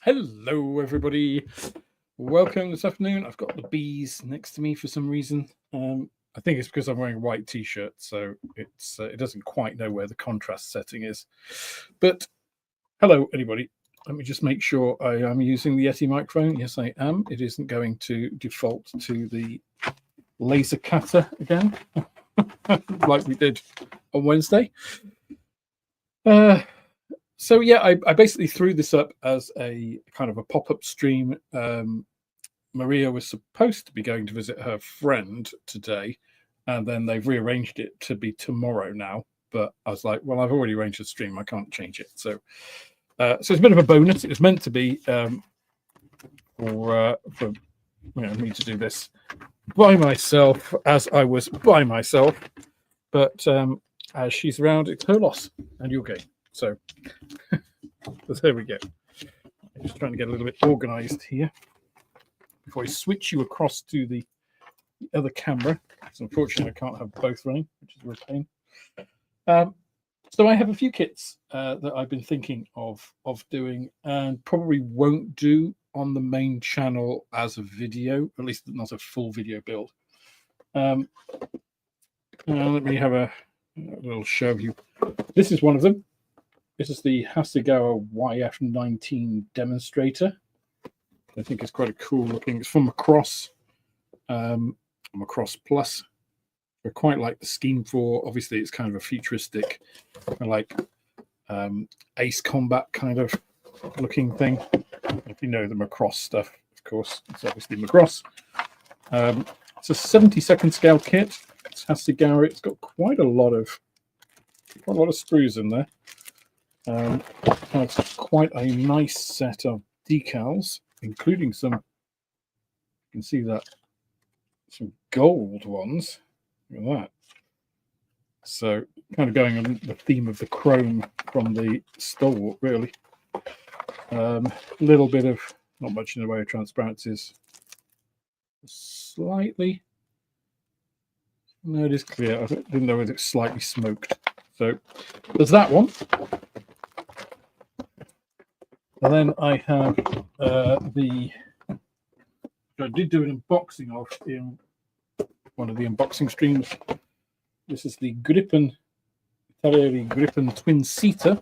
Hello, everybody. Welcome this afternoon. I've got the bees next to me for some reason. I think it's because I'm wearing a white t-shirt, so it doesn't quite know where the contrast setting is. But hello, anybody. Let me just make sure I am using the Yeti microphone. Yes, I am. It isn't going to default to the laser cutter again, like we did on Wednesday. So yeah, I basically threw this up as a kind of a pop-up stream. Maria was supposed to be going to visit her friend today, and then they've rearranged it to be tomorrow now. But I was like, well, I've already arranged the stream. I can't change it. So it's a bit of a bonus. It was meant to be for me to do this by myself, as I was by myself. But as she's around, it's her loss and your gain. So there we go. I'm just trying to get a little bit organized here before I switch you across to the other camera. So unfortunately, I can't have both running, which is a real pain. So I have a few kits that I've been thinking of doing, and probably won't do on the main channel as a video, at least not a full video build. Let me have a little show of you. This is one of them. This is the Hasegawa YF19 demonstrator. I think it's quite a cool looking. It's from Macross, Macross Plus. I quite like the scheme for. Obviously, it's kind of a futuristic, like Ace Combat kind of looking thing. If you know the Macross stuff, of course, it's obviously Macross. It's a 70-second scale kit. It's Hasegawa. It's got quite a lot of screws in there. It's quite a nice set of decals, including some, you can see that, some gold ones. Look at that. So kind of going on the theme of the chrome from the Stalwart, really. A little bit of, not much in the way of transparencies. Slightly. No, it is clear. I didn't know whether it's slightly smoked. So there's that one. And then I have I did do an unboxing of in one of the unboxing streams. This is the Gripen twin-seater,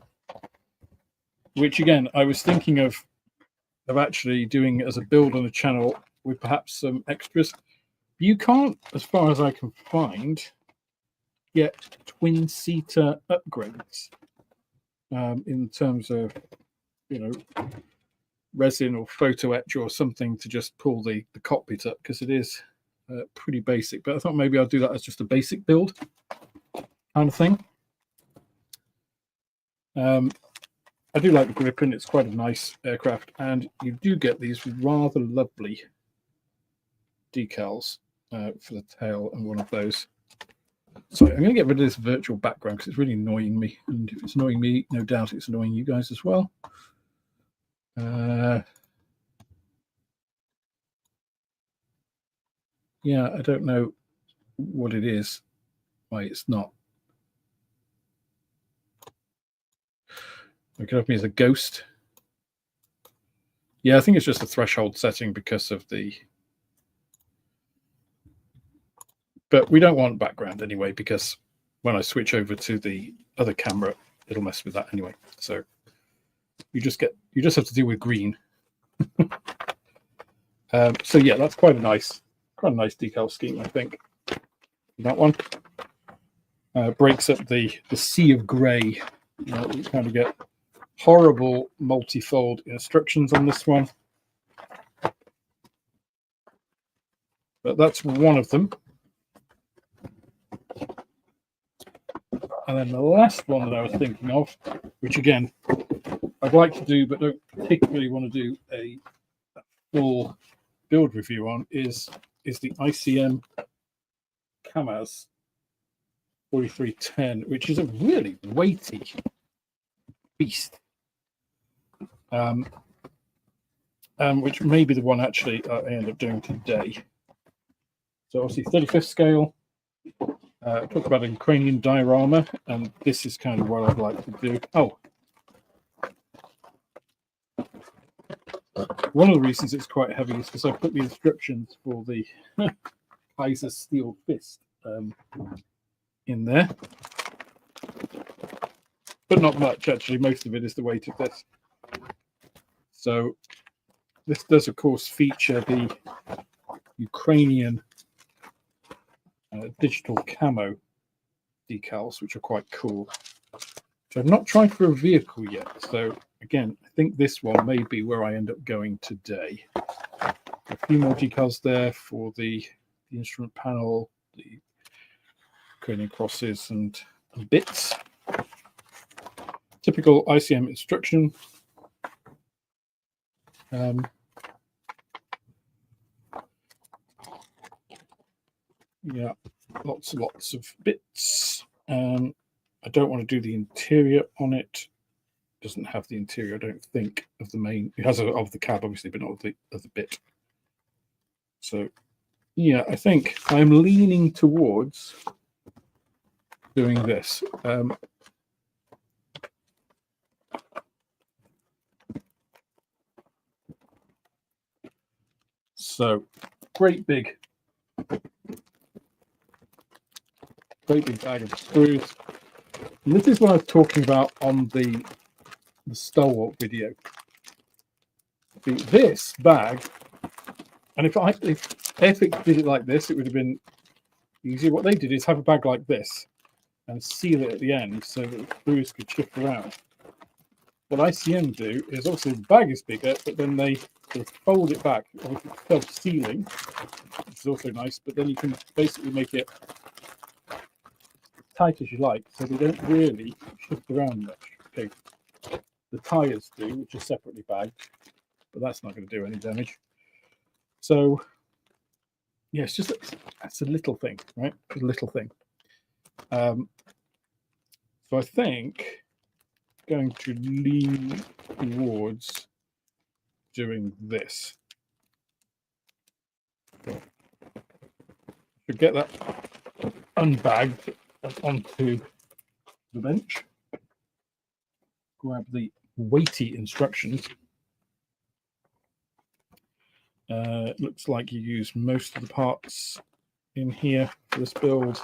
which again I was thinking of actually doing as a build on a channel with perhaps some extras. You can't, as far as I can find, get twin-seater upgrades in terms of, you know, resin or photo etch or something to just pull the cockpit up, because it is pretty basic. But I thought maybe I'll do that as just a basic build kind of thing. I do like the Gripen. It's quite a nice aircraft, and you do get these rather lovely decals for the tail and one of those. Sorry, I'm going to get rid of this virtual background because it's really annoying me, and if it's annoying me, no doubt it's annoying you guys as well. Yeah, I don't know what it is, why it's not. It could have me as a ghost. Yeah, I think it's just a threshold setting because of the... But we don't want background anyway, because when I switch over to the other camera, it'll mess with that anyway. So you just have to deal with green. So yeah, that's quite a nice decal scheme, I think. That one breaks up the sea of grey. You kind of get horrible multi-fold instructions on this one, but that's one of them. And then the last one that I was thinking of, which again I'd like to do but don't particularly want to do a full build review on, is the ICM KAMAZ-4310, which is a really weighty beast. Which may be the one actually I end up doing today. So obviously 35th scale. Talk about a Ukrainian diorama, and this is kind of what I'd like to do. Oh, One of the reasons it's quite heavy is because I put the instructions for the Kaiser steel fist in there, but not much actually. Most of it is the weight of this. So this does, of course, feature the Ukrainian digital camo decals, which are quite cool. So I've not tried for a vehicle yet. So again, I think this one may be where I end up going today. A few more decals there for the instrument panel, the Ukrainian crosses and bits. Typical ICM instruction. Yeah, lots of bits. I don't want to do the interior on it. Doesn't have the interior, I don't think, of the main. It has of the cab, obviously, but not of the bit. So, yeah, I think I'm leaning towards doing this. So, great big bag of screws. And this is what I was talking about on the Stalwart video. This bag, and if airfix did it like this, it would have been easier. What they did is have a bag like this and seal it at the end so that the screws could shift around. What ICM do is, obviously the bag is bigger, but then they sort of fold it back. Obviously it's self-sealing, which is also nice, but then you can basically make it tight as you like, so they don't really shift around much. Okay, the tires do, which are separately bagged, but that's not going to do any damage. So yeah, it's just that's a little thing, right? A little thing. So I think I'm going to lean towards doing this. So to get that unbagged onto the bench, grab the weighty instructions. Looks like you use most of the parts in here for this build.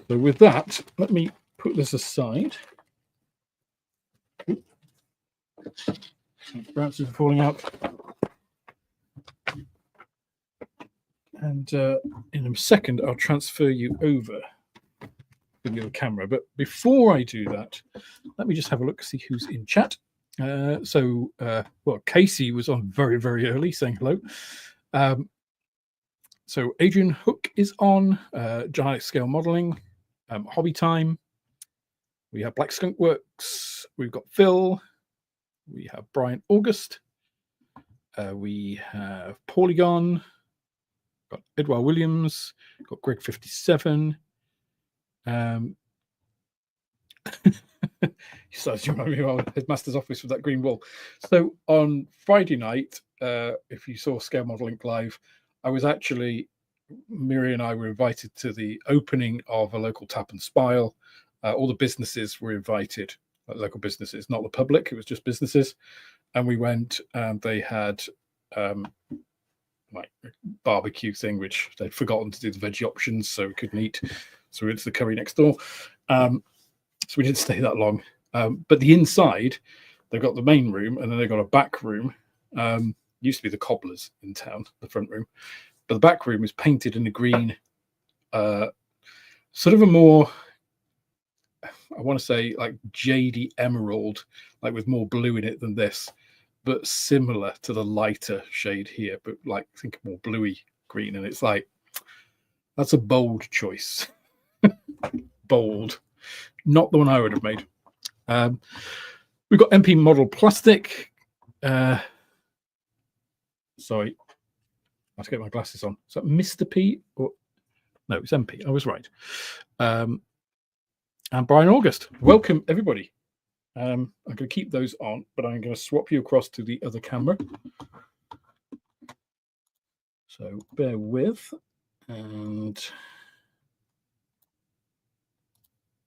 So with that, let me put this aside. Branches are falling out. And in a second, I'll transfer you over with the camera. But before I do that, let me just have a look, see who's in chat. Well, Casey was on very, very early saying hello. So Adrian Hook is on, Giant Scale Modeling, Hobby Time. We have Black Skunk Works. We've got Phil. We have Brian August. We have Polygon. Got Edward Williams. Got Greg 57. He started to remind me of our headmaster's office with that green wall. So on Friday night, if you saw Scale Modeling Live, I was actually, Miri and I were invited to the opening of a local tap and spile. All the businesses were invited, local businesses, not the public, it was just businesses. And we went and they had like barbecue thing, which they'd forgotten to do the veggie options, so we couldn't eat. So we went to the curry next door. So we didn't stay that long. But the inside, they've got the main room and then they've got a back room. Used to be the cobblers in town, the front room. But the back room is painted in a green, sort of a more, I want to say like jadey emerald, like with more blue in it than this, but similar to the lighter shade here, but like think more bluey green. And it's like, that's a bold choice. Bold. Not the one I would have made. We've got MP Model Plastic. Sorry, I have to get my glasses on. Is that Mr. P? Or no, it's MP. I was right. And Brian August. Welcome, everybody. I'm going to keep those on, but I'm going to swap you across to the other camera. So bear with. And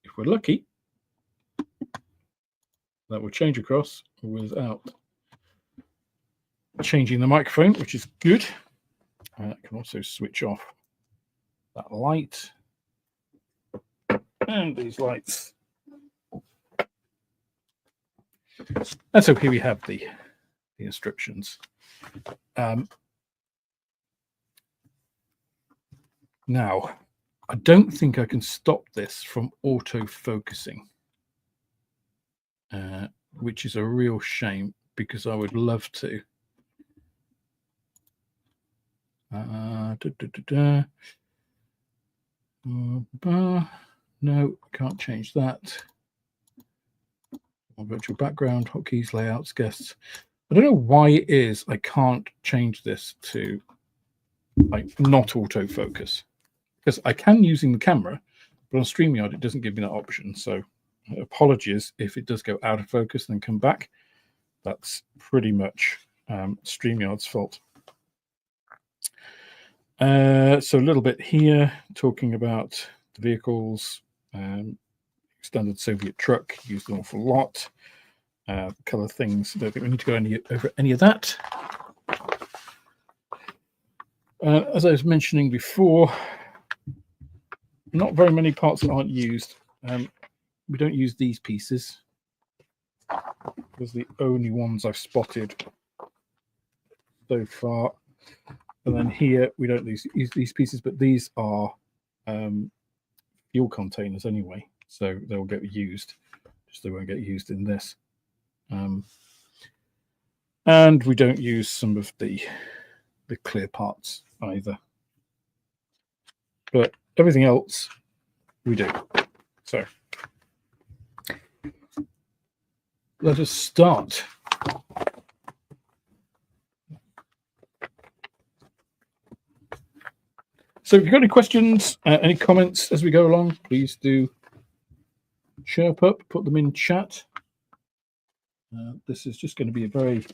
if we're lucky, that will change across without changing the microphone, which is good. I can also switch off that light and these lights. And so here we have the instructions. Now, I don't think I can stop this from auto-focusing, which is a real shame because I would love to. No, can't change that. Virtual background, hotkeys, layouts, guests. I don't know why it is I can't change this to like not autofocus, because I can using the camera, but on StreamYard it doesn't give me that option. So apologies if it does go out of focus and then come back. That's pretty much StreamYard's fault. So a little bit here talking about the vehicles. Standard Soviet truck, used an awful lot. Color things, don't think we need to go over any of that. As I was mentioning before, not very many parts that aren't used. We don't use these pieces because the only ones I've spotted so far. And then here we don't use these pieces, but these are fuel containers anyway, so they'll get used. Just they won't get used in this. And we don't use some of the clear parts either. But everything else we do. So let us start. So if you've got any questions, any comments as we go along, please do chirp up, put them in chat. This is just going to be a very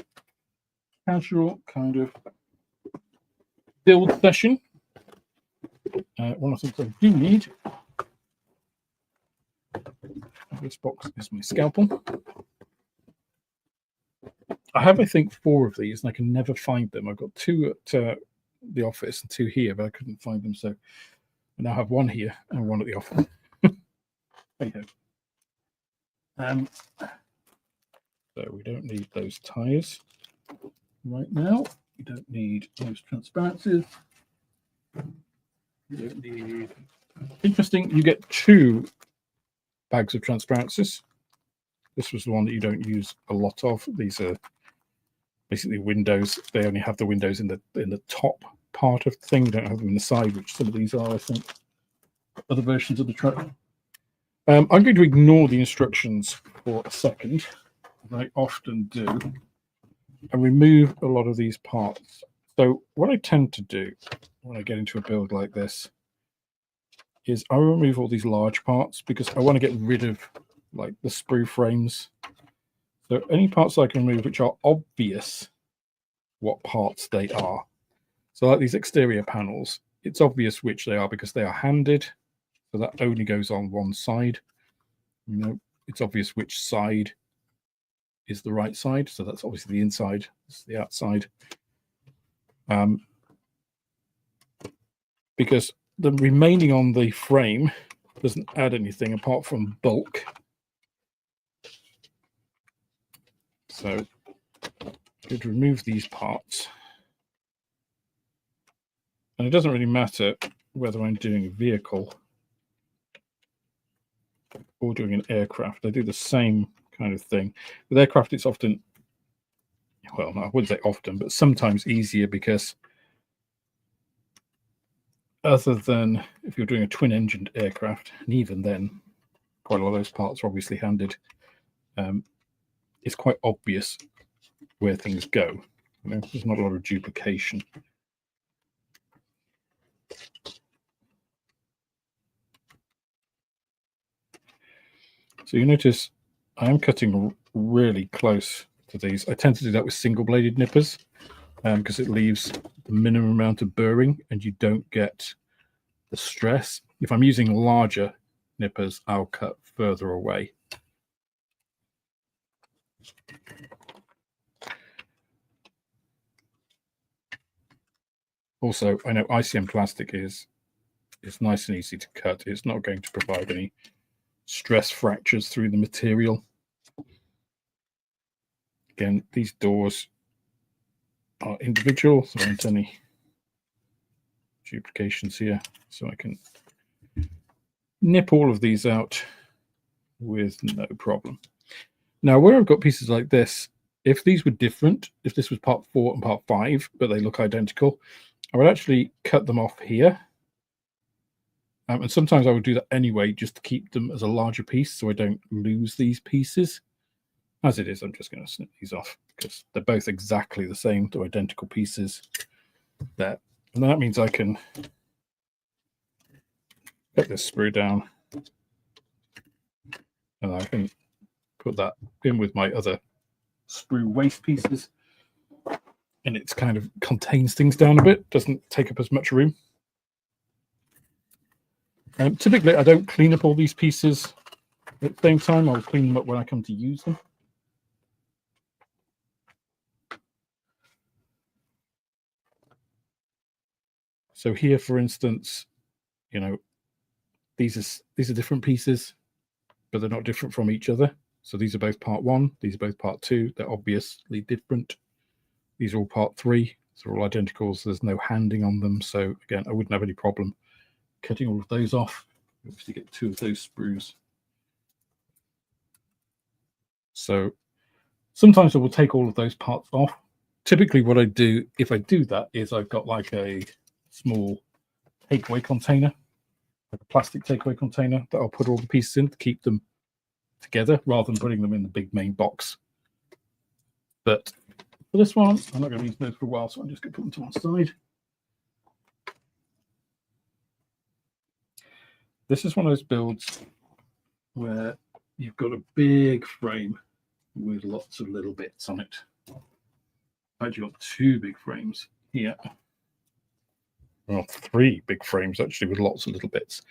casual kind of build session. One of the things I do need, this box is my scalpel. I have, I think, 4 of these, and I can never find them. I've got 2 at the office and 2 here, but I couldn't find them, so I now have 1 here and 1 at the office. There you go. So we don't need those tires right now. We don't need those transparencies. You don't need. Interesting, you get 2 bags of transparencies. This was the one that you don't use a lot of. These are basically windows. They only have the windows in the top part of the thing. You don't have them in the side, which some of these are, I think, other versions of the truck. I'm going to ignore the instructions for a second, as I often do, and remove a lot of these parts. So what I tend to do when I get into a build like this is I remove all these large parts because I want to get rid of like the sprue frames. So any parts I can remove which are obvious what parts they are. So like these exterior panels, it's obvious which they are because they are handed. So that only goes on one side. You know, it's obvious which side is the right side. So that's obviously the inside, this is the outside. Because the remaining on the frame doesn't add anything apart from bulk. So I'm going to remove these parts. And it doesn't really matter whether I'm doing a vehicle or doing an aircraft. I do the same kind of thing. With aircraft, it's often, well, I wouldn't say often, but sometimes easier because other than if you're doing a twin-engined aircraft, and even then, quite a lot of those parts are obviously handed, it's quite obvious where things go. You know, there's not a lot of duplication. So you notice I am cutting really close to these. I tend to do that with single-bladed nippers because it leaves the minimum amount of burring and you don't get the stress. If I'm using larger nippers, I'll cut further away. Also, I know ICM plastic is nice and easy to cut. It's not going to provide any stress fractures through the material. Again, these doors are individual, so there aren't any duplications here. So I can nip all of these out with no problem. Now, where I've got pieces like this, if these were different, if this was part 4 and part 5, but they look identical, I would actually cut them off here. And sometimes I would do that anyway, just to keep them as a larger piece so I don't lose these pieces. As it is, I'm just going to snip these off because they're both exactly the same. They're identical pieces there. And that means I can put this screw down and I can put that in with my other sprue waste pieces, and it kind of contains things down a bit, doesn't take up as much room. Typically, I don't clean up all these pieces at the same time. I'll clean them up when I come to use them. So here, for instance, you know, these are different pieces, but they're not different from each other. So these are both part 1, these are both part 2. They're obviously different. These are all part 3. So they're all identical. So there's no handing on them. So again, I wouldn't have any problem cutting all of those off. You obviously get 2 of those sprues. So sometimes I will take all of those parts off. Typically what I do, if I do that, is I've got like a small takeaway container, like a plastic takeaway container that I'll put all the pieces in to keep them together rather than putting them in the big main box. But for this one, I'm not going to use those for a while, so I'm just going to put them to one side. This is one of those builds where you've got a big frame with lots of little bits on it. I've actually got 2 big frames here. Well, 3 big frames actually with lots of little bits.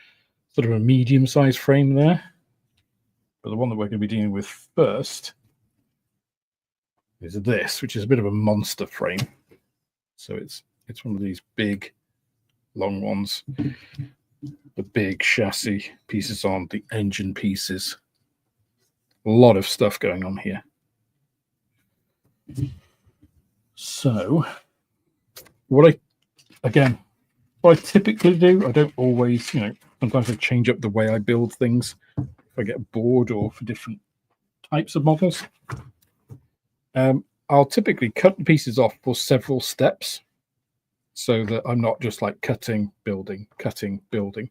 Sort of a medium-sized frame there. But the one that we're going to be dealing with first is this, which is a bit of a monster frame. So it's one of these big, long ones. The big chassis pieces on, the engine pieces. A lot of stuff going on here. So what I typically do, I don't always, you know, sometimes I change up the way I build things if I get bored or for different types of models. I'll typically cut the pieces off for several steps so that I'm not just like cutting, building, cutting, building.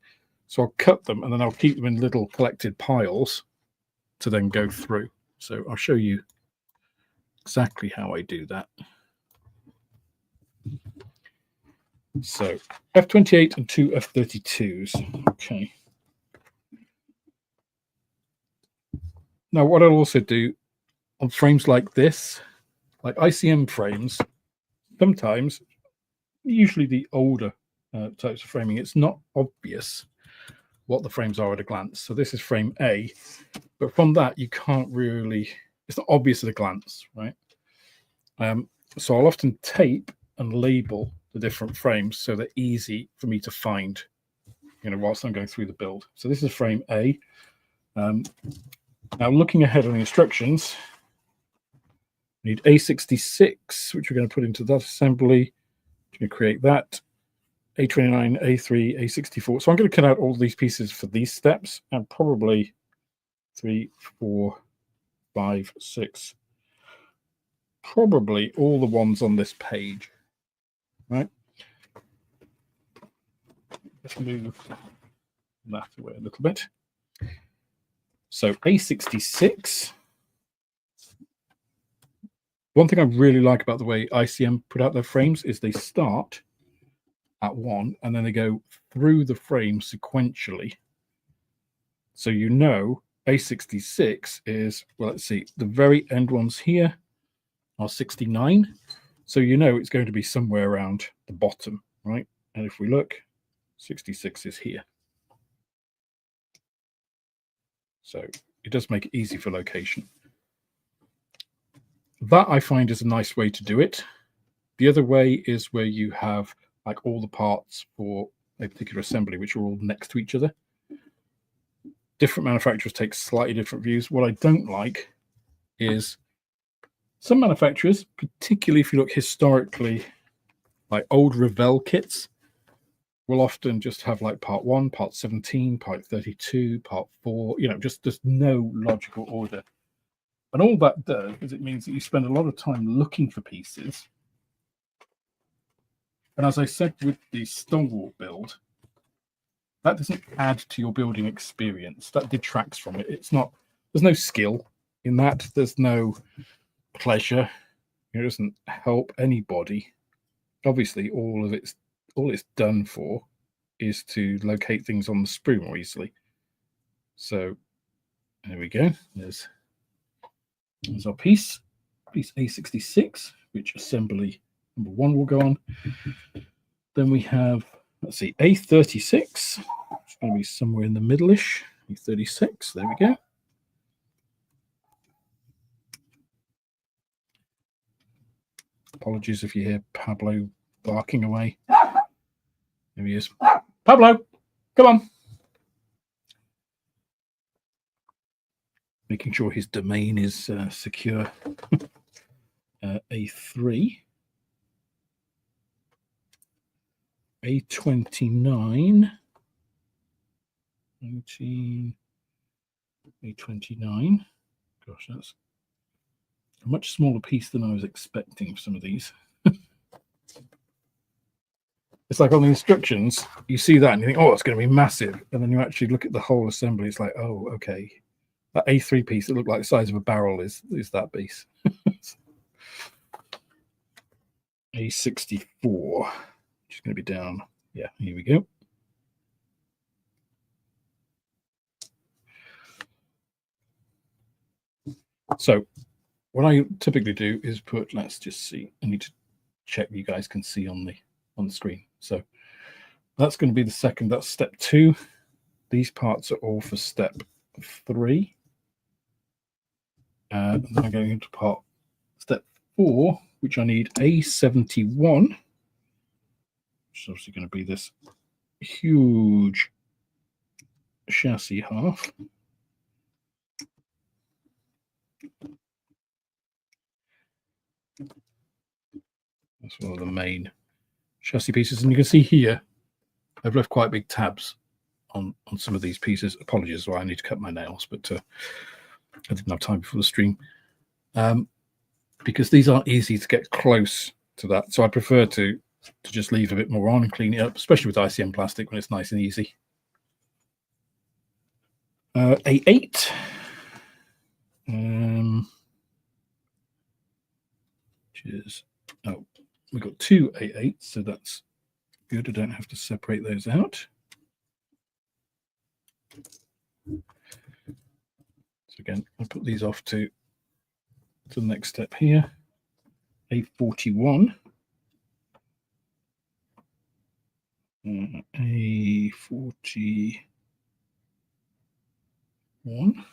So I'll cut them and then I'll keep them in little collected piles to then go through. So I'll show you exactly how I do that. So F28 and 2 F32s. Okay. Now what I'll also do on frames like this, like ICM frames, sometimes, usually the older types of framing, it's not obvious what the frames are at a glance. So this is frame A, but from that you can't really, it's not obvious at a glance, right? So I'll often tape and label the different frames so they're easy for me to find, you know, whilst I'm going through the build. So this is frame A. Now looking ahead on the instructions, we need A66, which we're going to put into that assembly. We're going to create that. A29, A3, A64. So I'm going to cut out all these pieces for these steps, and probably 3, 4, 5, 6. Probably all the ones on this page, right? Let's move that away a little bit. So A66. One thing I really like about the way ICM put out their frames is they start at 1 and then they go through the frame sequentially. So you know A66 is, well, let's see, the very end ones here are 69. So you know it's going to be somewhere around the bottom, right? And if we look, 66 is here. So it does make it easy for location. That I find is a nice way to do it. The other way is where you have like all the parts for a particular assembly, which are all next to each other. Different manufacturers take slightly different views. What I don't like is some manufacturers, particularly if you look historically, like old Revell kits, will often just have like part 1, part 17, part 32, part 4, you know, just no logical order. And all that does is it means that you spend a lot of time looking for pieces. And as I said with the Stalwart build, that doesn't add to your building experience. That detracts from it. It's not, there's no skill in that. There's no pleasure. It doesn't help anybody. Obviously, all it's done for is to locate things on the sprue more easily. So there we go. There's our piece A66, which assembly number 1 will go on. Then we have, let's see, A36. It's going to be somewhere in the middle-ish. A36, there we go. Apologies if you hear Pablo barking away. There he is. Pablo, come on. Making sure his domain is secure. A3. A29. 19. A29. Gosh, that's a much smaller piece than I was expecting for some of these. It's like on the instructions, you see that and you think, oh, it's going to be massive. And then you actually look at the whole assembly. It's like, oh, okay. That A3 piece that looked like the size of a barrel is that piece. A64, which is going to be down. Yeah, here we go. So what I typically do is put, let's just see. I need to check you guys can see on the screen. So that's going to be the second. That's step 2. These parts are all for step 3. And then I'm going into step 4, which I need A71, which is obviously going to be this huge chassis half. That's one of the main chassis pieces. And you can see here, I've left quite big tabs on some of these pieces. Apologies, why I need to cut my nails, but I didn't have time before the stream. Because these aren't easy to get close to that. So I prefer to just leave a bit more on and clean it up, especially with ICM plastic when it's nice and easy. A8. Which is, oh, we've got 2 A8s, so that's good. I don't have to separate those out. So again, I'll put these off to the next step here. A41. A41.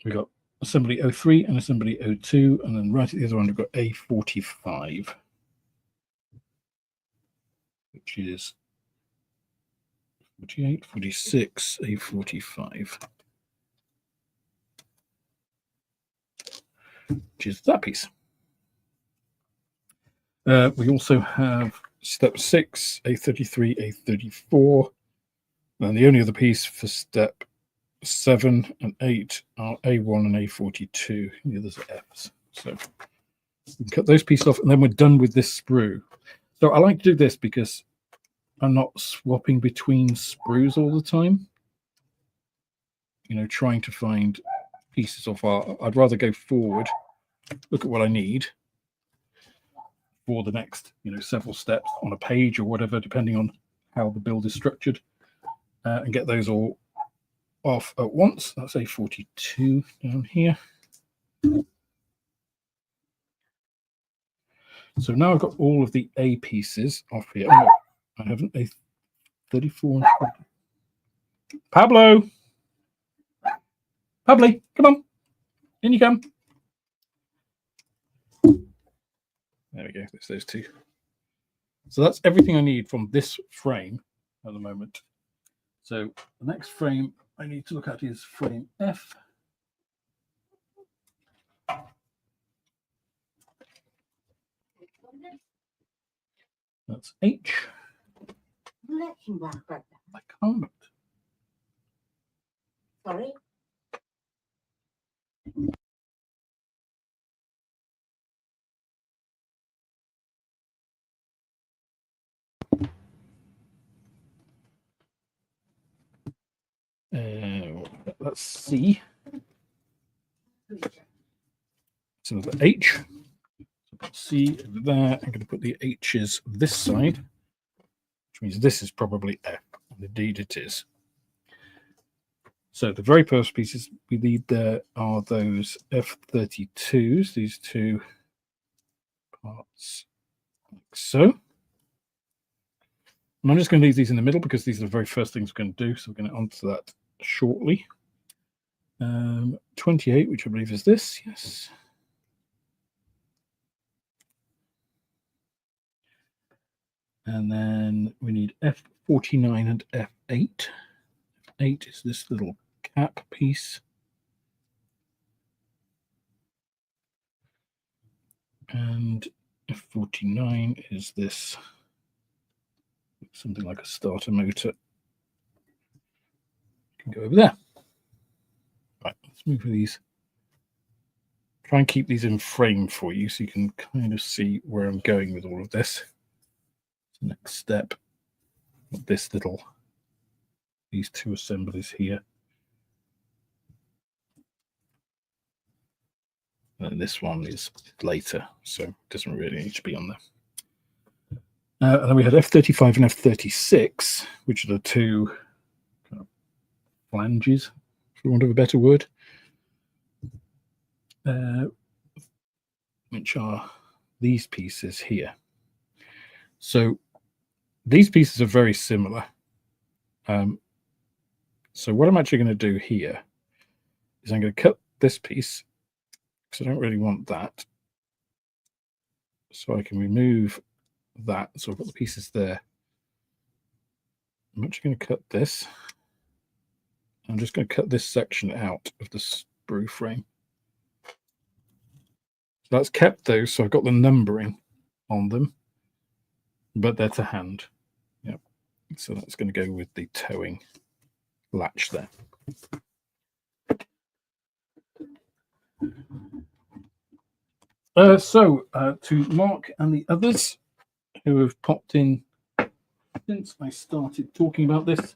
We got assembly 03 and assembly 02, and then right at the other one we've got A45, which is 48, 46, A45, which is that piece. We also have step 6, A33, A34, and the only other piece for step 7 and 8 are A1 and A42. The others are Fs. So we can cut those pieces off, and then we're done with this sprue. So I like to do this because I'm not swapping between sprues all the time. You know, trying to find pieces off. I'd rather go forward, look at what I need for the next, you know, several steps on a page or whatever, depending on how the build is structured, and get those all off at once. That's A42 down here. So now I've got all of the A pieces off here. Oh, no, I haven't. A34. Pablo, come on, in you come. There we go. There's those two. So that's everything I need from this frame at the moment. So the next frame I need to look at is frame F. That's H. I can't. Sorry? Let's see. So the H. C over there. I'm going to put the H's this side, which means this is probably F. And indeed it is. So the very first pieces we need there are those F32s, these two parts like so. And I'm just going to leave these in the middle because these are the very first things we're going to do. So we're going to answer that shortly. 28, which I believe is this, yes. And then we need F49 and F8. F8 is this little cap piece. And F49 is this, something like a starter motor. Can go over there. Right, let's move these. Try and keep these in frame for you so you can kind of see where I'm going with all of this. The next step, this little, these two assemblies here. And this one is later, so it doesn't really need to be on there. And then we had F35 and F36, which are the two kind of flanges, for want of a better word, which are these pieces here. So these pieces are very similar. So what I'm actually going to do here is I'm going to cut this piece because I don't really want that. So I can remove that. So I've got the pieces there. I'm actually going to cut this. I'm just going to cut this section out of the sprue frame. So that's kept those, so I've got the numbering on them, but they're to hand. Yep. So that's going to go with the towing latch there. To Mark and the others who have popped in since I started talking about this,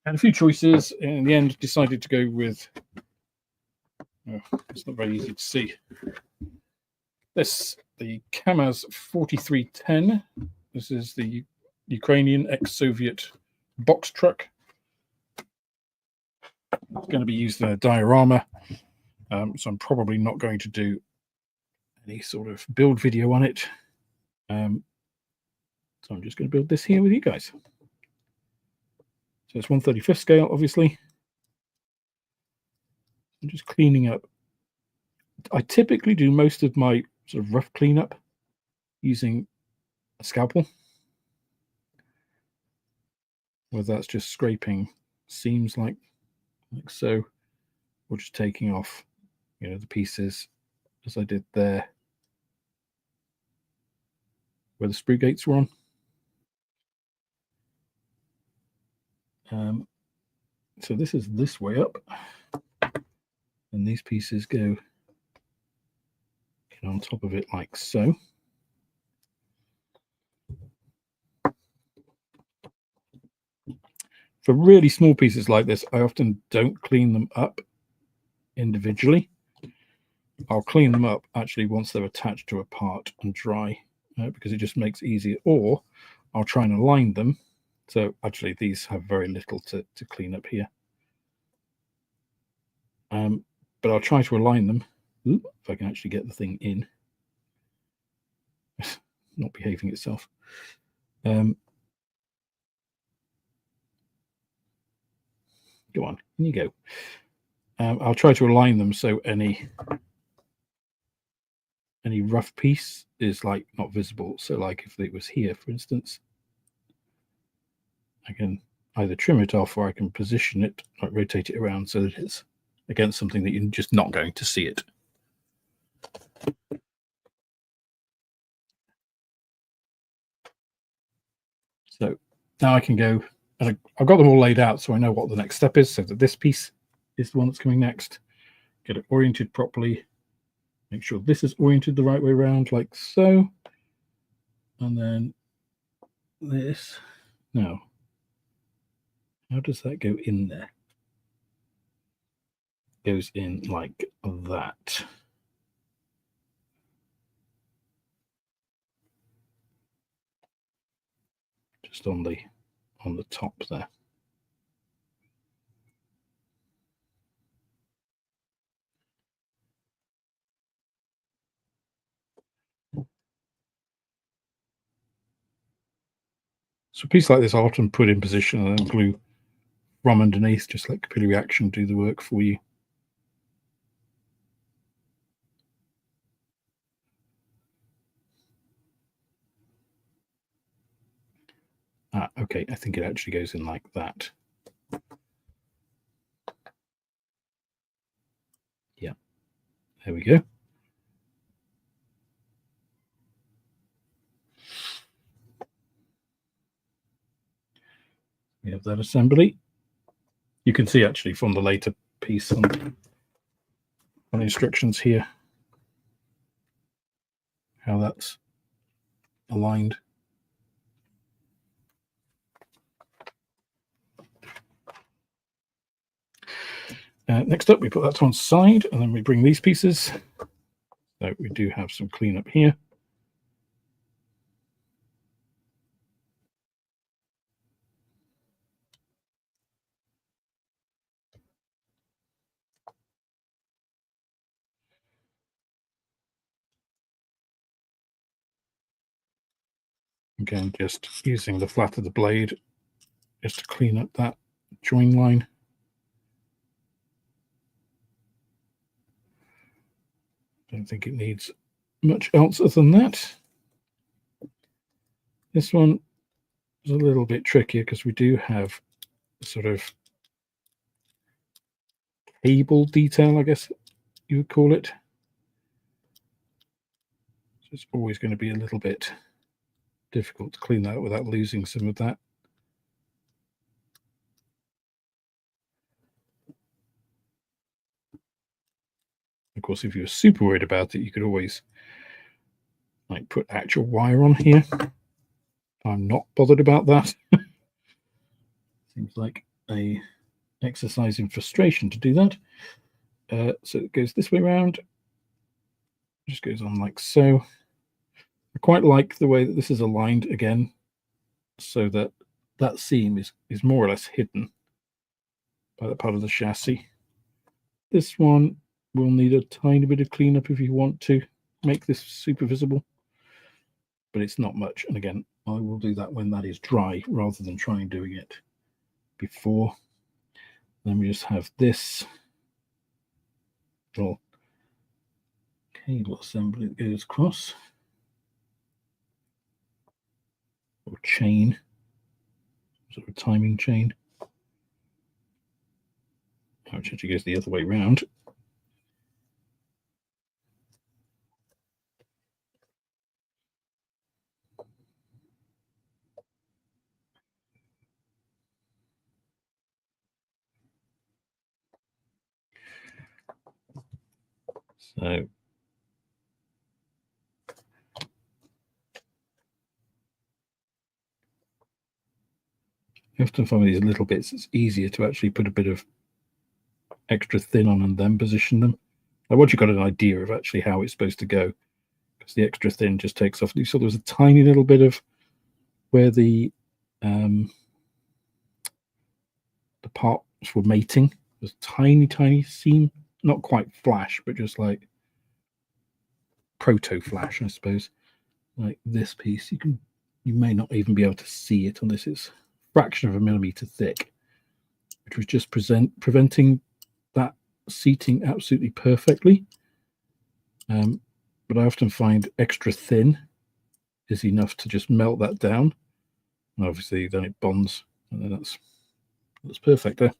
had a few choices. In the end, decided to go with, it's not very easy to see, this, the KAMAZ-4310. This is the Ukrainian ex-Soviet box truck. It's going to be used in a diorama, so I'm probably not going to do any sort of build video on it. So I'm just going to build this here with you guys. So it's 1/35 scale, obviously. I'm just cleaning up. I typically do most of my sort of rough cleanup using a scalpel, whether that's just scraping seams like so, or just taking off, the pieces as I did there where the sprue gates were on. So this is this way up, and these pieces go on top of it like so. For really small pieces like this, I often don't clean them up individually. I'll clean them up actually once they're attached to a part and dry, because it just makes it easier. Or I'll try and align them. So actually these have very little to clean up here. But I'll try to align them. Ooh, if I can actually get the thing in. Not behaving itself. Go on, in you go. I'll try to align them so any any rough piece is like not visible. So like if it was here, for instance, I can either trim it off or I can position it, like rotate it around so that it's against something that you're just not going to see it. So now I can go, and I've got them all laid out so I know what the next step is, so that this piece is the one that's coming next. Get it oriented properly. Make sure this is oriented the right way around, like so. And then this. Now, how does that go in there? It goes in like that. Just on the top there. So a piece like this I often put in position and then glue from underneath, just let capillary action do the work for you. Okay, I think it actually goes in like that. Yeah, there we go. We have that assembly. You can see actually from the later piece on the instructions here how that's aligned. Next up, we put that to one side, and then we bring these pieces. So we do have some cleanup here. Again, just using the flat of the blade just to clean up that join line. Don't think it needs much else other than that. This one is a little bit trickier because we do have a sort of cable detail, I guess you would call it. So it's always going to be a little bit difficult to clean that up without losing some of that. Of course, if you were super worried about it, you could always like put actual wire on here. I'm not bothered about that. Seems like a exercise in frustration to do that. So it goes this way around. Just goes on like so. I quite like the way that this is aligned again, so that that seam is more or less hidden by that part of the chassis. This one will need a tiny bit of cleanup if you want to make this super visible, but it's not much. And again, I will do that when that is dry rather than trying doing it before. Then we just have this little cable assembly that goes across, or chain, sort of timing chain, which actually goes the other way around. So you often find with these little bits, it's easier to actually put a bit of extra thin on and then position them. Like once you've got an idea of actually how it's supposed to go, because the extra thin just takes off. You saw there was a tiny little bit of where the parts were mating. There's a tiny seam, not quite flash, but just like proto flash, I suppose. Like this piece, you may not even be able to see it on this. It's a fraction of a millimeter thick, which was just preventing that seating absolutely perfectly. but I often find extra thin is enough to just melt that down. And obviously then it bonds, and then that's perfect there.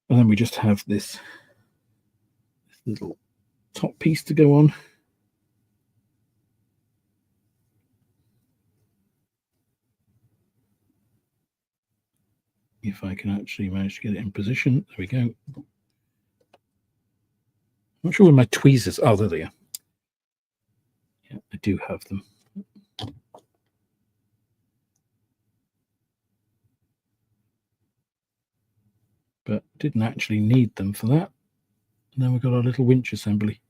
And then we just have this little top piece to go on. If I can actually manage to get it in position. There we go. I'm not sure where my tweezers are. Oh, there they are. Yeah, I do have them. But didn't actually need them for that. And then we've got our little winch assembly.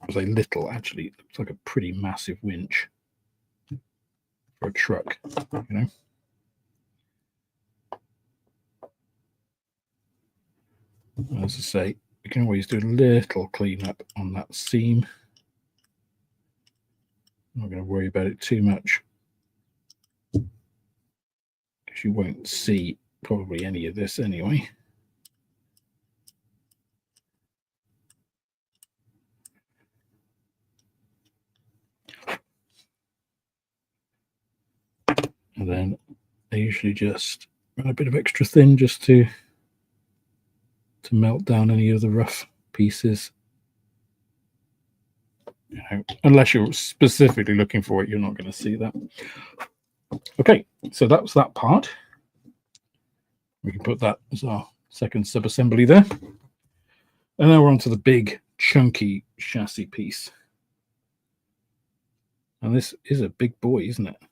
I say little, actually, it looks like a pretty massive winch for a truck, you know. As I say, you can always do a little cleanup on that seam. I'm not going to worry about it too much, because you won't see probably any of this anyway. And then I usually just run a bit of extra thin just to melt down any of the rough pieces. You know, unless you're specifically looking for it, you're not going to see that. Okay, so that was that part. We can put that as our second sub-assembly there. And now we're on to the big, chunky chassis piece. And this is a big boy, isn't it?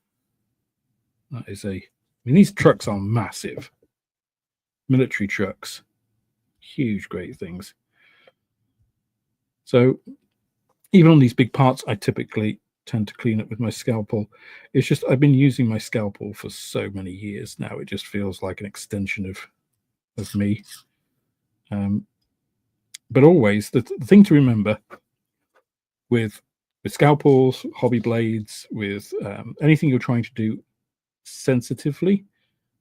That is I mean, these trucks are massive. Military trucks. Huge, great things. So even on these big parts, I typically tend to clean up with my scalpel. It's just I've been using my scalpel for so many years now. It just feels like an extension of me. But always the thing to remember with scalpels, hobby blades, with anything you're trying to do sensitively,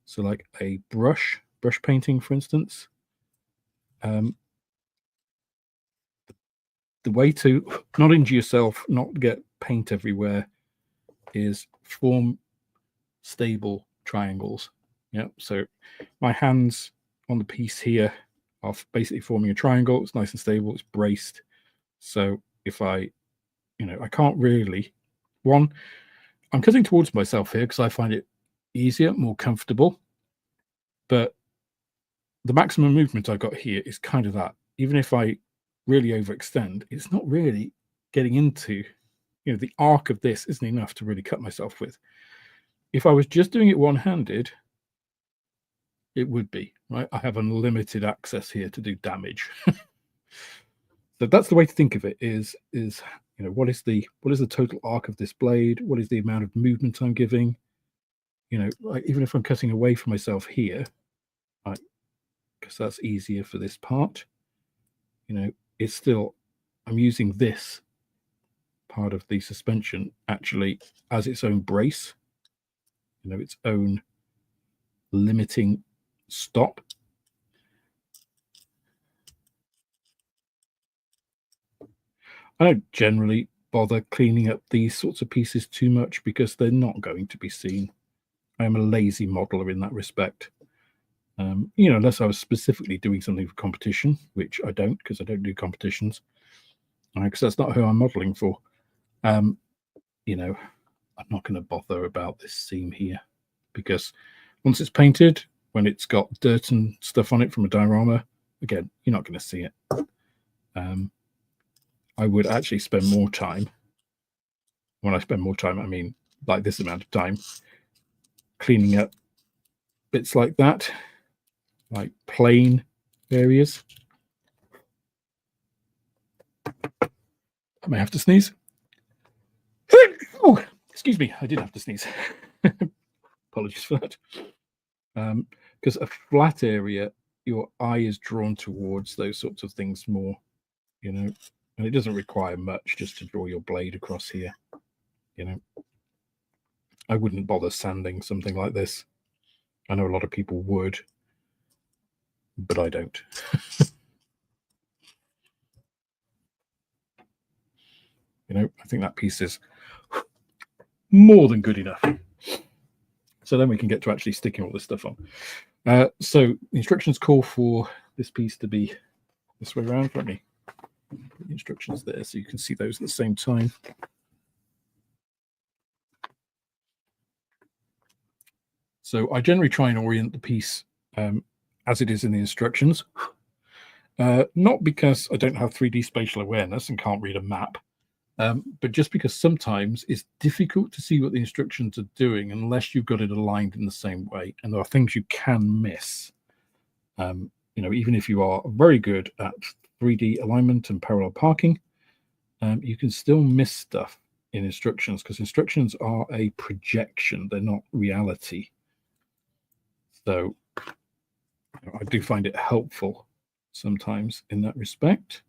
so like a brush painting, for instance, the way to not injure yourself, not get paint everywhere, is form stable triangles. Yeah, so my hands on the piece here are basically forming a triangle. It's nice and stable, it's braced. So if I can't really, I'm cutting towards myself here because I find it easier, more comfortable, but the maximum movement I've got here is kind of that. Even if I really overextend, it's not really getting into, the arc of this isn't enough to really cut myself with. If I was just doing it one-handed, it would be, right? I have unlimited access here to do damage. So that's the way to think of it, is what is the total arc of this blade? What is the amount of movement I'm giving? Like even if I'm cutting away from myself here, right, because that's easier for this part, it's still, I'm using this part of the suspension actually as its own brace, its own limiting stop. I don't generally bother cleaning up these sorts of pieces too much because they're not going to be seen. I am a lazy modeler in that respect. Unless I was specifically doing something for competition, which I don't, because I don't do competitions, because that's not who I'm modeling for. I'm not going to bother about this seam here, because once it's painted, when it's got dirt and stuff on it from a diorama, again, you're not going to see it. I would actually spend more time. When I spend more time, I mean like this amount of time, cleaning up bits like that, like plain areas. I may have to sneeze. Oh, excuse me, I did have to sneeze. Apologies for that. Because a flat area, your eye is drawn towards those sorts of things more, and it doesn't require much just to draw your blade across here. I wouldn't bother sanding something like this. I know a lot of people would, but I don't. think that piece is more than good enough. So then we can get to actually sticking all this stuff on. So the instructions call for this piece to be this way around. Let me put the instructions there so you can see those at the same time. So I generally try and orient the piece as it is in the instructions. Not because I don't have 3D spatial awareness and can't read a map, but just because sometimes it's difficult to see what the instructions are doing unless you've got it aligned in the same way. And there are things you can miss. You know, even if you are very good at 3D alignment and parallel parking, you can still miss stuff in instructions because instructions are a projection. They're not reality. So you know, I do find it helpful sometimes in that respect.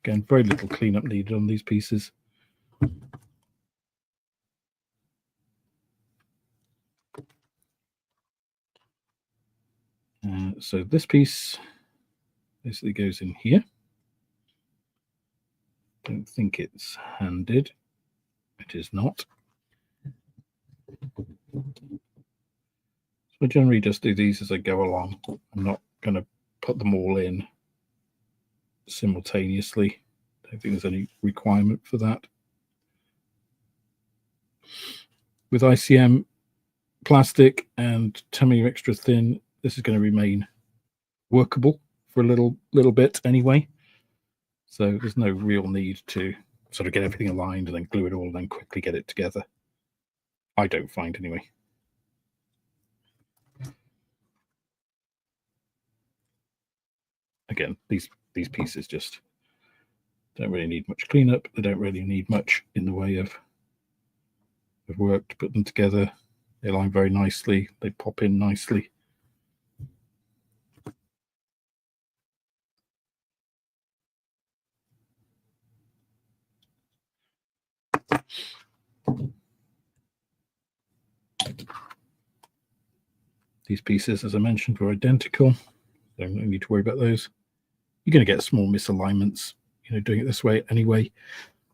Again, very little cleanup needed on these pieces. So this piece basically goes in here. Don't think it's handed. It is not. So I generally just do these as I go along. I'm not going to put them all in simultaneously. I don't think there's any requirement for that. With ICM plastic and tummy extra thin, this is going to remain workable for a little bit anyway. So there's no real need to sort of get everything aligned and then glue it all and then quickly get it together. I don't find anyway. Again, these pieces just don't really need much cleanup. They don't really need much in the way of work to put them together. They align very nicely. They pop in nicely. These pieces, as I mentioned, were identical. So no need to worry about those. You're going to get small misalignments, you know, doing it this way anyway.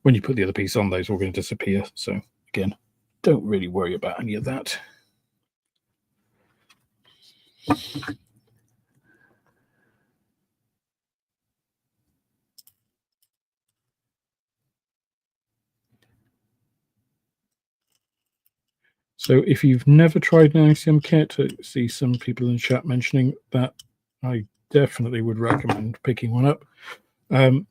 When you put the other piece on, those are all going to disappear. So again, don't really worry about any of that. So if you've never tried an ICM kit, I see some people in the chat mentioning that, I definitely would recommend picking one up. If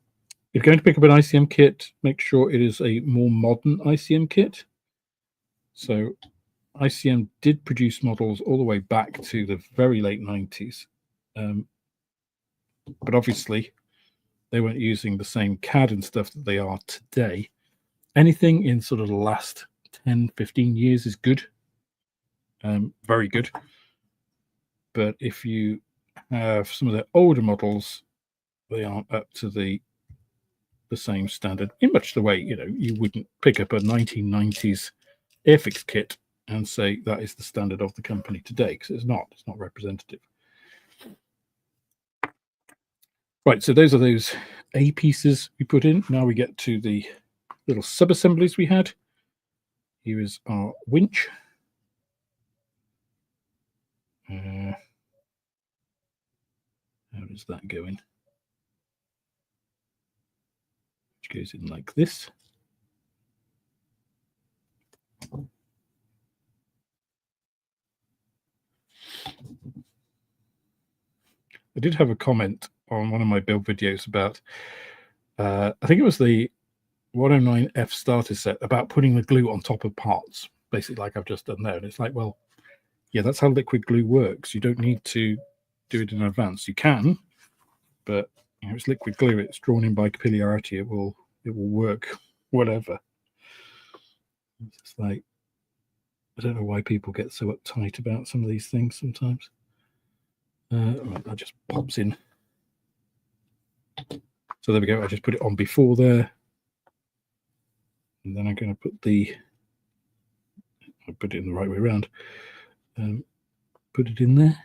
you're going to pick up an ICM kit, make sure it is a more modern ICM kit. So ICM did produce models all the way back to the very late 90s. But obviously, they weren't using the same CAD and stuff that they are today. Anything in sort of the last 10, 15 years is good. Very good. But if you have some of the older models, they aren't up to the same standard in much the way, you know, you wouldn't pick up a 1990s airfix kit and say that is the standard of the company today, because it's not representative. Right, so those are those A pieces we put in. Now we get to the little sub-assemblies we had. Here is our winch. How does that go in? Which goes in like this. I did have a comment on one of my build videos about, I think it was the 109F starter set, about putting the glue on top of parts, basically like I've just done there. And it's like, well, yeah, that's how liquid glue works. You don't need to do it in advance. You can, but you know, it's liquid glue. It's drawn in by capillarity. It will work, whatever. It's like, I don't know why people get so uptight about some of these things sometimes. Right, that just pops in. So there we go. I just put it on before there. And then I'm going to put I'll put it in the right way around. Put it in there.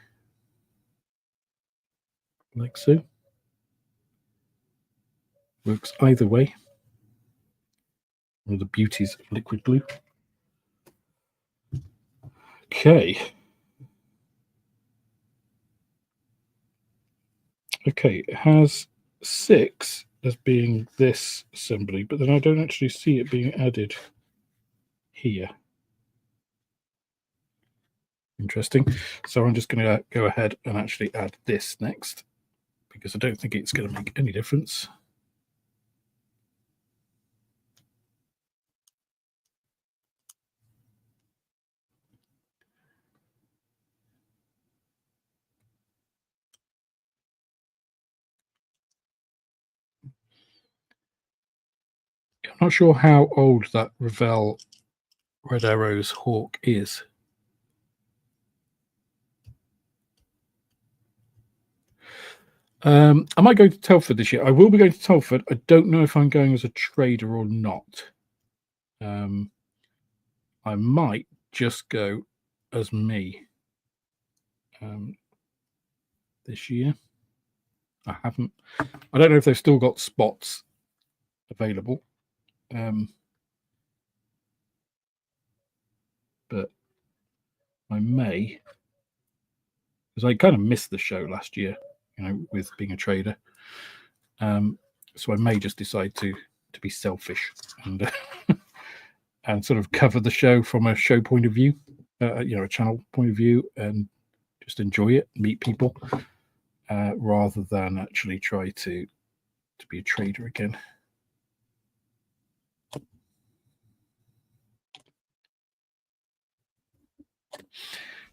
like so. Works either way. One of the beauties of liquid glue. Okay. Okay, it has 6 as being this assembly, but then I don't actually see it being added here. Interesting. So I'm just going to go ahead and actually add this next, because I don't think it's going to make any difference. I'm not sure how old that Revell Red Arrows Hawk is. I might go to Telford this year. I will be going to Telford. I don't know if I'm going as a trader or not. I might just go as me this year. I haven't. I don't know if they've still got spots available. But I may, because I kind of missed the show last year, with being a trader. So I may just decide to be selfish and and sort of cover the show from a show point of view, a channel point of view, and just enjoy it, meet people, rather than actually try to be a trader again.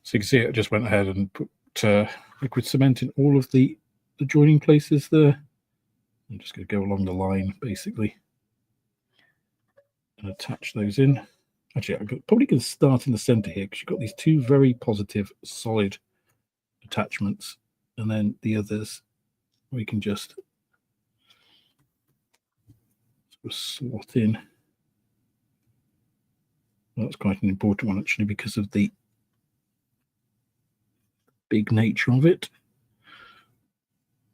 So you can see I just went ahead and put liquid cement in all of the joining places there. I'm just going to go along the line basically and attach those in. Actually, I'm probably going to start in the center here, because you've got these 2 very positive solid attachments, and then the others we can just sort of slot in. That's quite an important one actually, because of the big nature of it.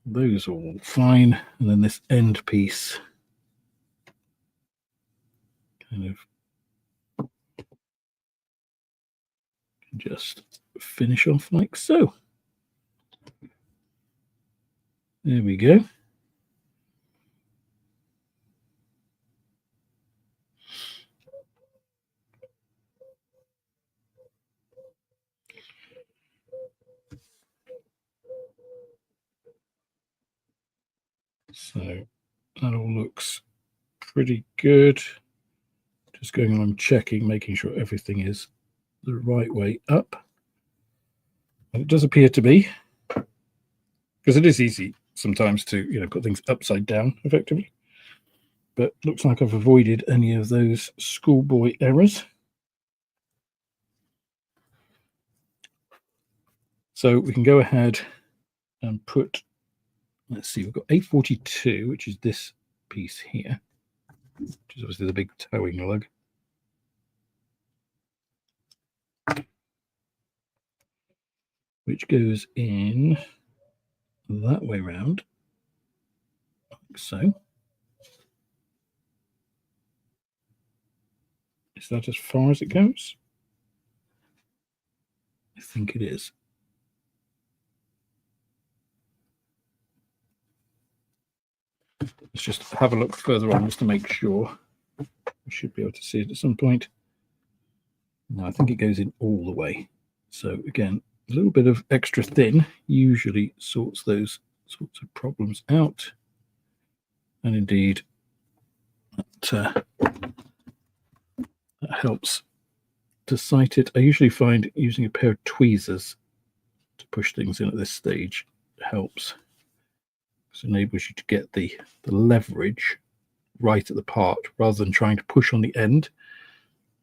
Those are all fine, and then this end piece kind of just finish off like so. There we go. So that all looks pretty good. Just going on and checking, making sure everything is the right way up. And it does appear to be, because it is easy sometimes to put things upside down effectively. But looks like I've avoided any of those schoolboy errors. So we can go ahead and put, let's see, we've got A42, which is this piece here, which is obviously the big towing lug. Which goes in that way round, like so. Is that as far as it goes? I think it is. Let's just have a look further on just to make sure. We should be able to see it at some point. No, I think it goes in all the way. So again, a little bit of extra thin usually sorts those sorts of problems out. And indeed, that helps to sight it. I usually find using a pair of tweezers to push things in at this stage helps. It enables you to get the leverage right at the part, rather than trying to push on the end,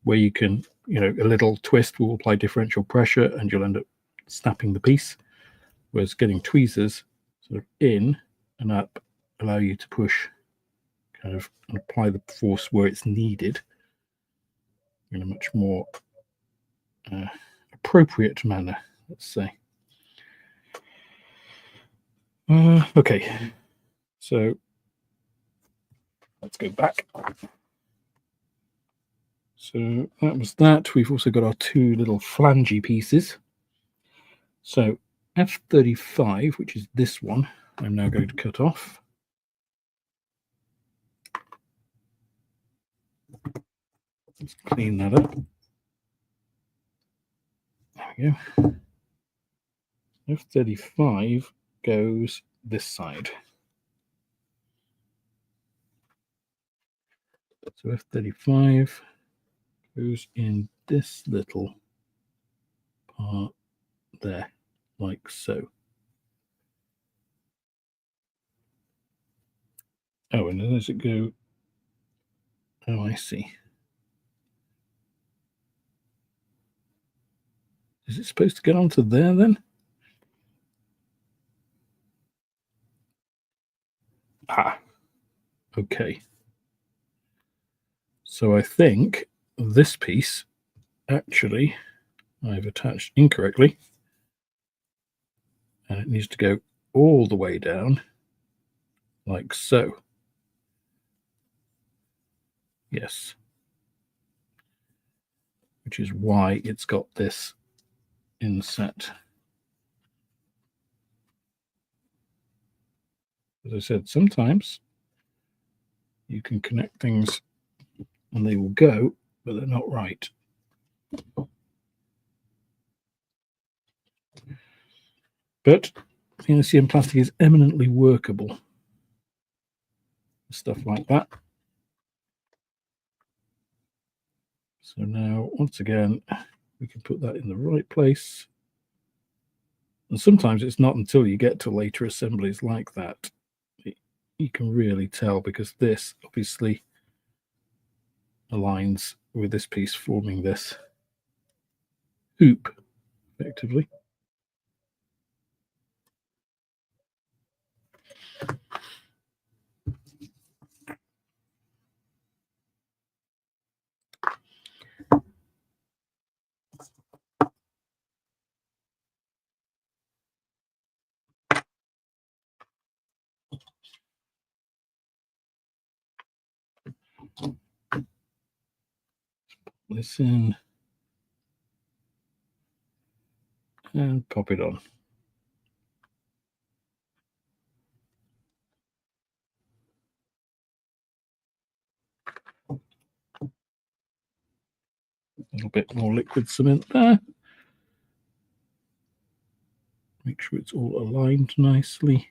where you can, a little twist will apply differential pressure and you'll end up snapping the piece. Whereas getting tweezers sort of in and up allow you to push kind of and apply the force where it's needed in a much more appropriate manner, let's say. Okay, so let's go back. So that was that. We've also got our two little flangey pieces. So F35, which is this one, I'm now going to cut off. Let's clean that up. There we go. F35 goes this side. So F35 goes in this little part there, like so. Oh, and then does it go? Oh, I see. Is it supposed to get onto there then? Ah, okay. So I think this piece actually I've attached incorrectly, and it needs to go all the way down like so. Yes. Which is why it's got this inset. As I said, sometimes you can connect things and they will go, but they're not right. But the ICM plastic is eminently workable. Stuff like that. So now, once again, we can put that in the right place. And sometimes it's not until you get to later assemblies like that, you can really tell, because this obviously aligns with this piece forming this hoop, effectively. This in and pop it on. A little bit more liquid cement there. Make sure it's all aligned nicely.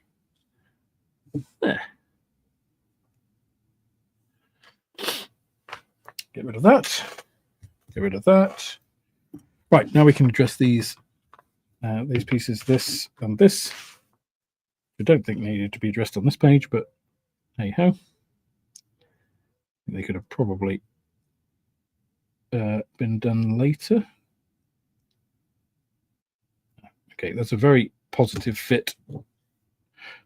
There. Get rid of that. Get rid of that. Right, now we can address these pieces, this and this. I don't think they needed to be addressed on this page, but hey ho. They could have probably been done later. Okay, that's a very positive fit.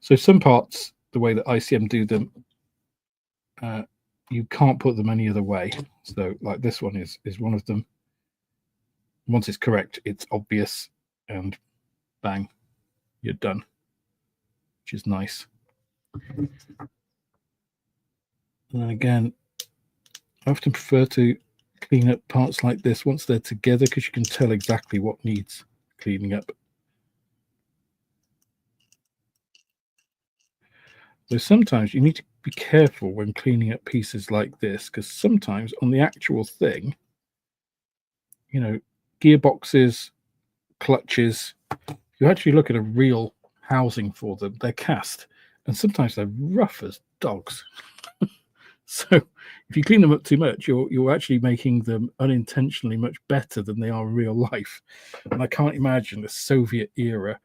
So some parts, the way that ICM do them, you can't put them any other way. So like this one is one of them. Once it's correct, it's obvious, and bang, you're done, which is nice. And then again, I often prefer to clean up parts like this once they're together, because you can tell exactly what needs cleaning up. So sometimes you need to be careful when cleaning up pieces like this, because sometimes on the actual thing, you know, gearboxes, clutches, you actually look at a real housing for them, they're cast, and sometimes they're rough as dogs. So if you clean them up too much, you're actually making them unintentionally much better than they are in real life. And I can't imagine the Soviet era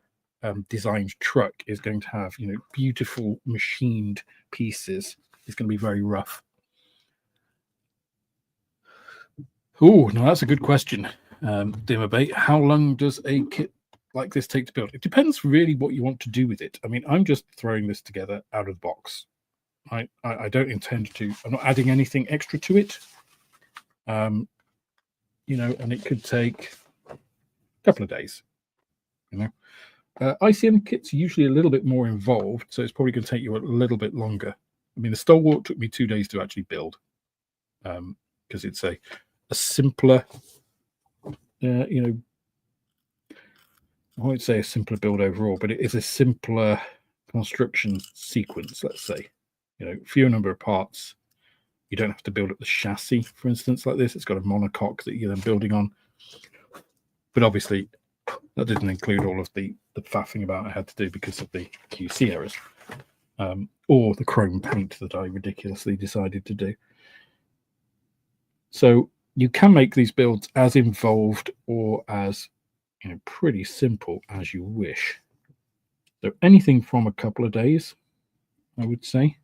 designed truck is going to have, you know, beautiful machined pieces. It's going to be very rough. Oh, now that's a good question, Dimabay. How long does a kit like this take to build? It depends really what you want to do with it. I mean, I'm just throwing this together out of the box. I don't intend to. I'm not adding anything extra to it. You know, and it could take a couple of days. You know, ICM kit's usually a little bit more involved, so it's probably going to take you a little bit longer. I mean, the Stalwart took me 2 days to actually build, because it's a simpler, you know, I won't say a simpler build overall, but it is a simpler construction sequence, let's say. You know, fewer number of parts. You don't have to build up the chassis, for instance, like this. It's got a monocoque that you're then building on. But obviously, that didn't include all of the faffing about I had to do because of the QC errors, or the chrome paint that I ridiculously decided to do. So you can make these builds as involved or as, you know, pretty simple as you wish. So anything from a couple of days, I would say,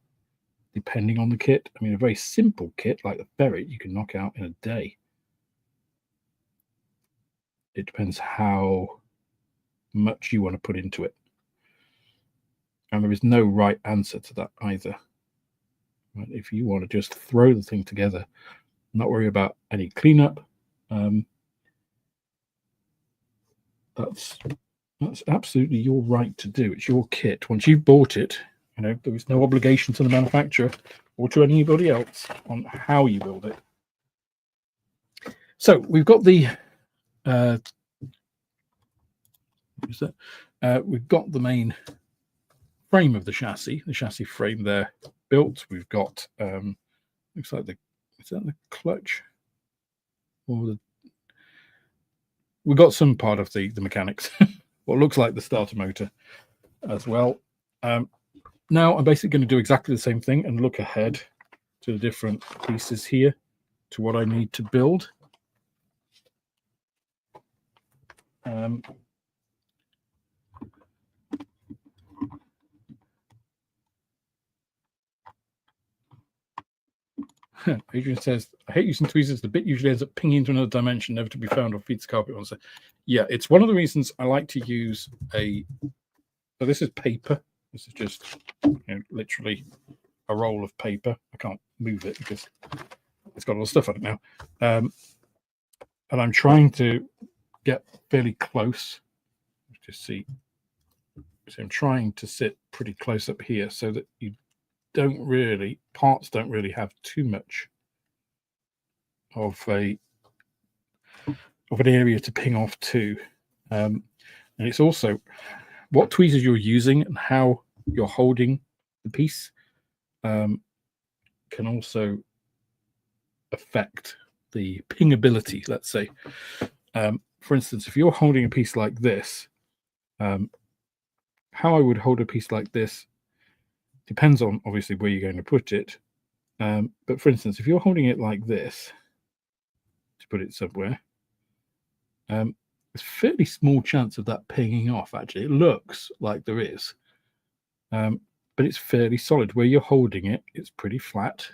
depending on the kit. I mean, a very simple kit like the ferret you can knock out in a day. It depends how much you want to put into it. And there is no right answer to that either. Right? If you want to just throw the thing together, not worry about any cleanup, that's absolutely your right to do. It's your kit. Once you've bought it, you know, there is no obligation to the manufacturer or to anybody else on how you build it. So we've got the we've got the main frame of the chassis frame there built. We've got looks like is that the clutch, or we've got some part of the mechanics. What looks like the starter motor as well. Now I'm basically going to do exactly the same thing and look ahead to the different pieces here to what I need to build. Adrian says, I hate using tweezers. The bit usually ends up pinging into another dimension, never to be found, or feeds the carpet once. Yeah, it's one of the reasons I like to use so this is paper. This is just, you know, literally a roll of paper. I can't move it because it's got all the stuff on it now. And I'm trying to get fairly close. Just see. So I'm trying to sit pretty close up here so that parts don't really have too much of an area to ping off to. And it's also what tweezers you're using and how you're holding the piece can also affect the pingability, let's say. For instance, if you're holding a piece like this, how I would hold a piece like this depends on obviously where you're going to put it. But for instance, if you're holding it like this, to put it somewhere, there's a fairly small chance of that pinging off. Actually, it looks like there is, but it's fairly solid. Where you're holding it, it's pretty flat.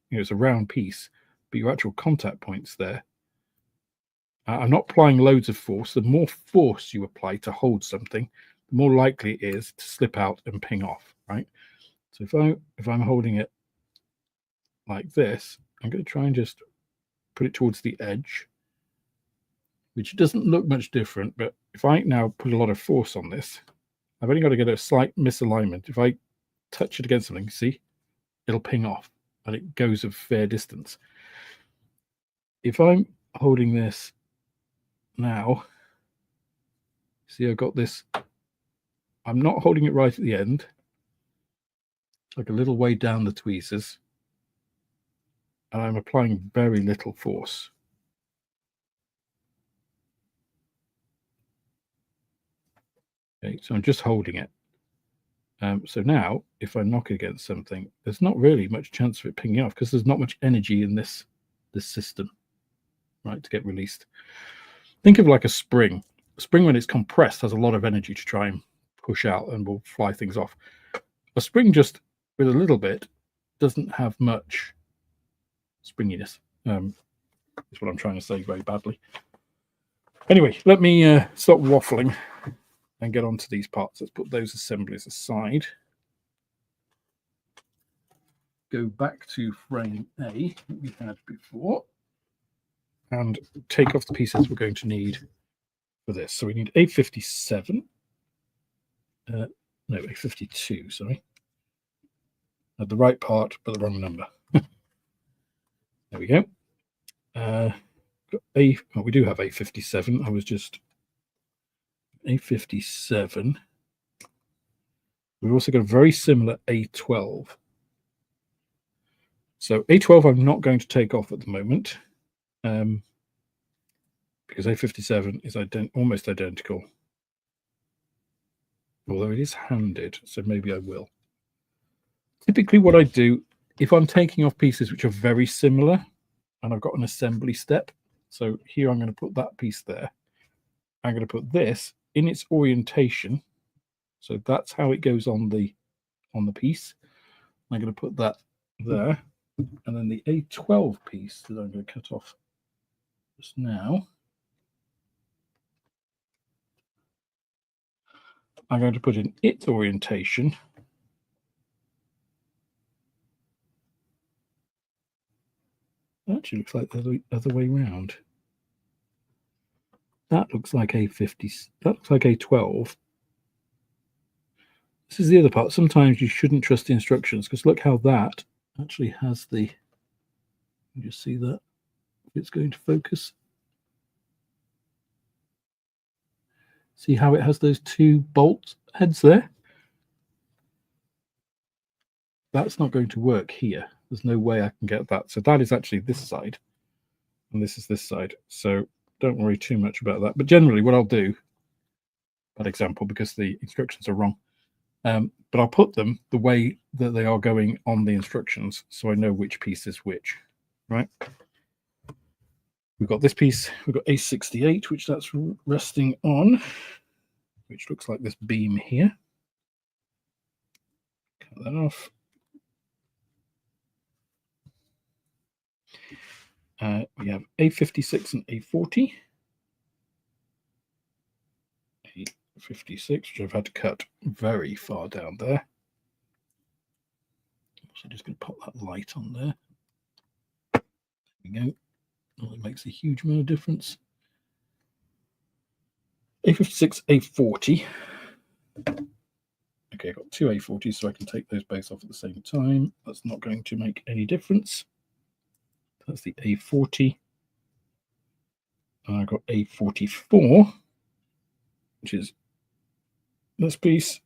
You know, it's a round piece, but your actual contact points there. I'm not applying loads of force. The more force you apply to hold something, the more likely it is to slip out and ping off, right? So if I'm holding it like this, I'm going to try and just put it towards the edge, which doesn't look much different. But if I now put a lot of force on this, I've only got to get a slight misalignment. If I touch it against something, see, it'll ping off and it goes a fair distance. If I'm holding this now, see, I've got this, I'm not holding it right at the end, like a little way down the tweezers, and I'm applying very little force. Okay, so I'm just holding it. So now, if I knock it against something, there's not really much chance of it pinging off because there's not much energy in this system, right, to get released. Think of like a spring. A spring, when it's compressed, has a lot of energy to try and push out and will fly things off. A spring just with a little bit doesn't have much springiness. Is what I'm trying to say very badly. Anyway, let me stop waffling and get on to these parts. Let's put those assemblies aside. Go back to frame A that we had before and take off the pieces we're going to need for this. So we need A57. No, A52, sorry. Had the right part, but the wrong number. There we go. Got well, we do have A57. I was just A57. We've also got a very similar A12. So A12 I'm not going to take off at the moment, because A57 is almost identical. Although it is handed, so maybe I will. Typically what I do, if I'm taking off pieces which are very similar, and I've got an assembly step, so here I'm going to put that piece there. I'm going to put this in its orientation. So that's how it goes on the piece. I'm going to put that there. And then the A12 piece that I'm going to cut off just now, I'm going to put in its orientation. It actually looks like the other way around. That looks like A50. That looks like A12. This is the other part. Sometimes you shouldn't trust the instructions, because look how that actually has the. You see that? It's going to focus. See how it has those two bolt heads there? That's not going to work here. There's no way I can get that. So that is actually this side, and this is this side. So don't worry too much about that. But generally what I'll do, bad example because the instructions are wrong, but I'll put them the way that they are going on the instructions, so I know which piece is which, right? We've got this piece, we've got A68, which that's resting on, which looks like this beam here. Cut that off. We have A56 and A40. A56, which I've had to cut very far down there. So just going to pop that light on there. There we go. Oh, it makes a huge amount of difference. A56, A40. Okay, I've got two A40s, so I can take those both off at the same time. That's not going to make any difference. That's the A40. And I've got A44, which is this piece.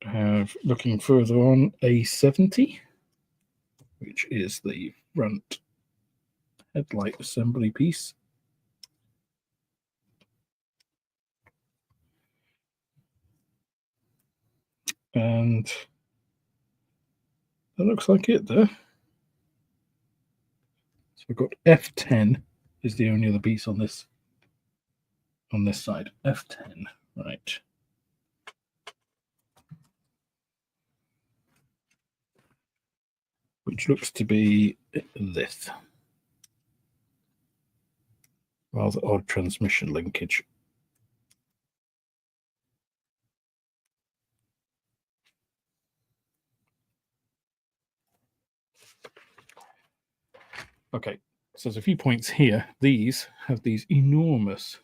I have, looking further on, A70, which is the front headlight assembly piece. And that looks like it there. So we've got F10 is the only other piece on this side. F10, right. Which looks to be this. Rather odd transmission linkage. Okay, so there's a few points here. These have these enormous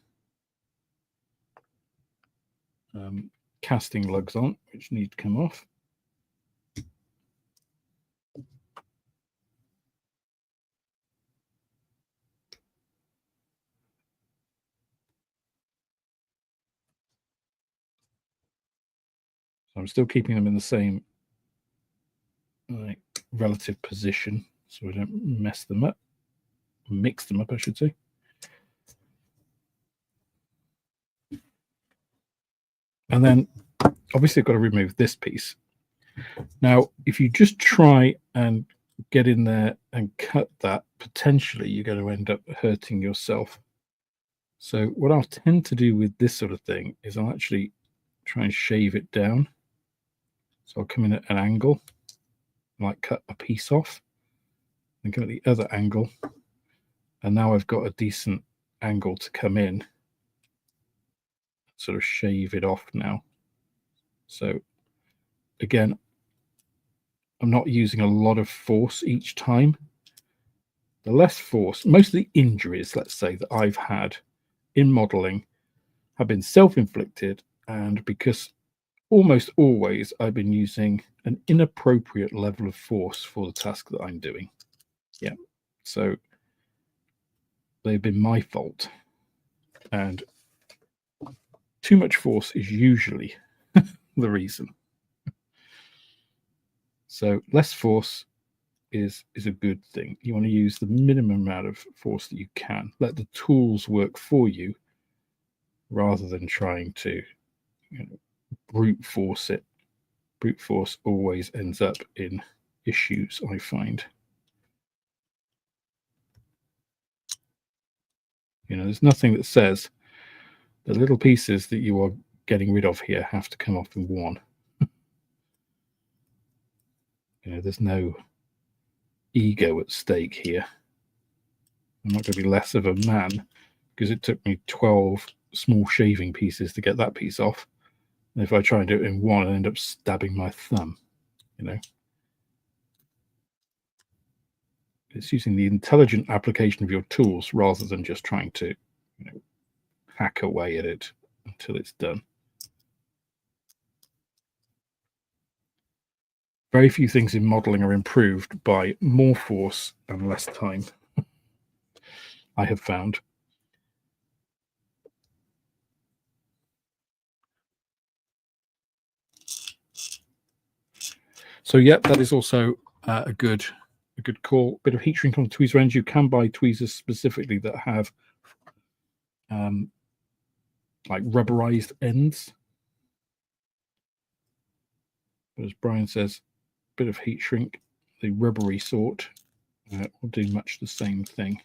casting lugs on, which need to come off. So I'm still keeping them in the same relative position, so I don't mess them up, mix them up, I should say. And then obviously I've got to remove this piece. Now, if you just try and get in there and cut that, potentially you're going to end up hurting yourself. So what I'll tend to do with this sort of thing is I'll actually try and shave it down. So I'll come in at an angle, like cut a piece off, and go at the other angle. And now I've got a decent angle to come in, sort of shave it off now. So again, I'm not using a lot of force each time. the less force, most of the injuries, let's say, that I've had in modeling have been self-inflicted, and because almost always I've been using an inappropriate level of force for the task that I'm doing. Yeah, so they've been my fault, and too much force is usually the reason. So less force is a good thing. You want to use the minimum amount of force that you can. Let the tools work for you rather than trying to, brute force it. Brute force always ends up in issues, I find. There's nothing that says the little pieces that you are getting rid of here have to come off in one. There's no ego at stake here. I'm not going to be less of a man because it took me 12 small shaving pieces to get that piece off. And if I try and do it in one, I end up stabbing my thumb. It's using the intelligent application of your tools rather than just trying to, hack away at it until it's done. Very few things in modeling are improved by more force and less time, I have found. So, yep, that is also a good call. Bit of heat shrink on the tweezer ends. You can buy tweezers specifically that have like rubberized ends. But as Brian says, bit of heat shrink, the rubbery sort, will do much the same thing.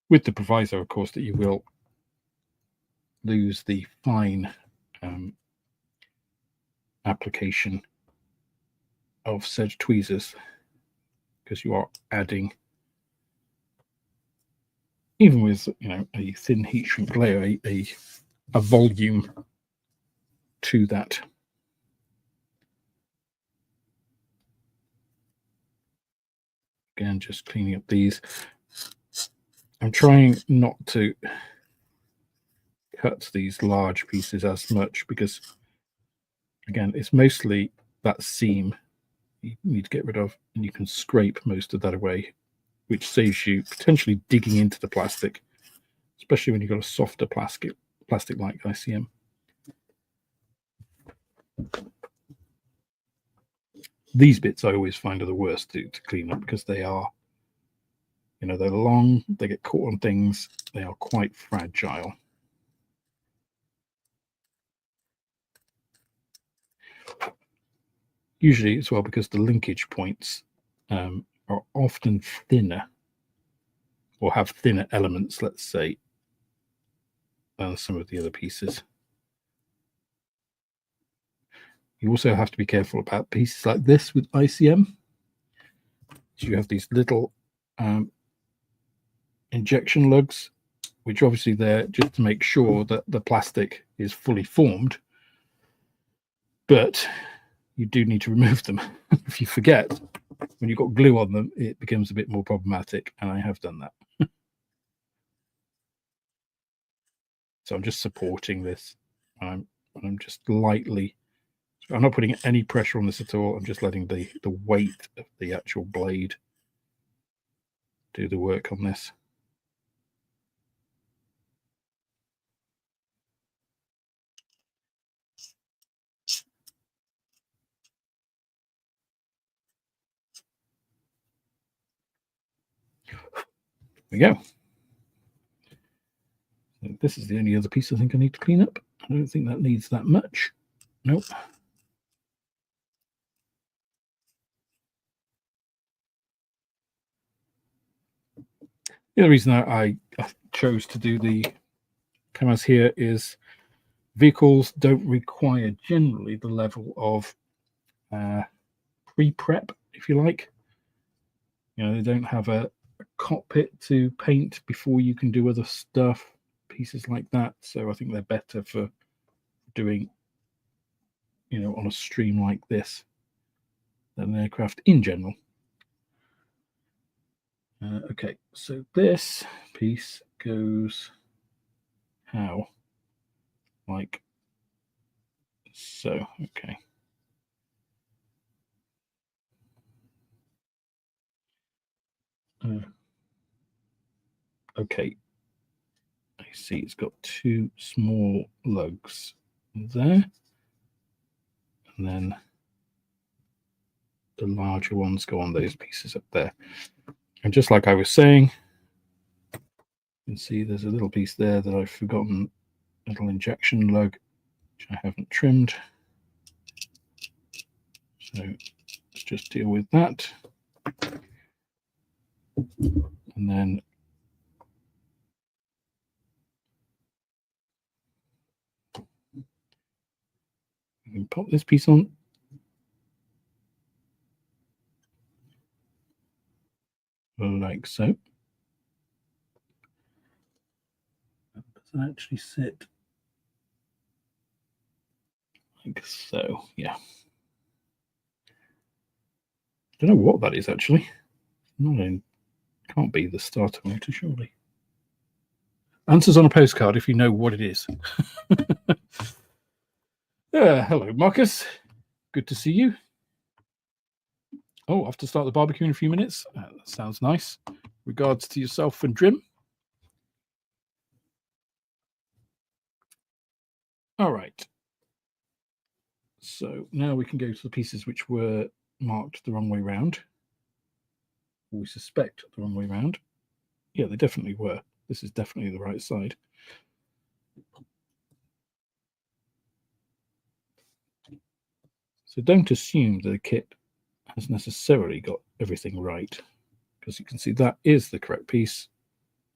With the proviso, of course, that you will lose the fine application of said tweezers, because you are adding, even with a thin heat shrink layer, a volume to that. Again, just cleaning up these. I'm trying not to cut these large pieces as much because, again, it's mostly that seam you need to get rid of, and you can scrape most of that away, which saves you potentially digging into the plastic, especially when you've got a softer plastic like ICM. These bits I always find are the worst to clean up because they are, they're long, they get caught on things, they are quite fragile. Usually as well because the linkage points are often thinner, or have thinner elements, let's say, than some of the other pieces. You also have to be careful about pieces like this with ICM. So you have these little injection lugs, which obviously they're just to make sure that the plastic is fully formed, but you do need to remove them. If you forget, when you've got glue on them, it becomes a bit more problematic, and I have done that. So I'm just supporting this. I'm just lightly, I'm not putting any pressure on this at all. I'm just letting the weight of the actual blade do the work on this. There we go. So this is the only other piece I think I need to clean up. I don't think that needs that much. Nope. The other reason I chose to do the KAMAZ here is vehicles don't require generally the level of pre-prep, if you like. They don't have a cockpit to paint before you can do other stuff, pieces like that. So I think they're better for doing, on a stream like this. than an aircraft in general. Okay, so this piece goes how? Like so. Okay. Okay. I see it's got two small lugs there, and then the larger ones go on those pieces up there. And just like I was saying, you can see there's a little piece there that I've forgotten, little injection lug, which I haven't trimmed. So let's just deal with that. And then we can pop this piece on. Like so. Does it actually sit like so? Yeah. Don't know what that is actually. Not in, can't be the starter motor, surely. Answers on a postcard if you know what it is. Hello, Marcus. Good to see you. Oh, I have to start the barbecue in a few minutes. That sounds nice. Regards to yourself and Jim. All right. So now we can go to the pieces which were marked the wrong way round. We suspect the wrong way round. Yeah, they definitely were. This is definitely the right side. So don't assume that the kit has necessarily got everything right, because you can see that is the correct piece,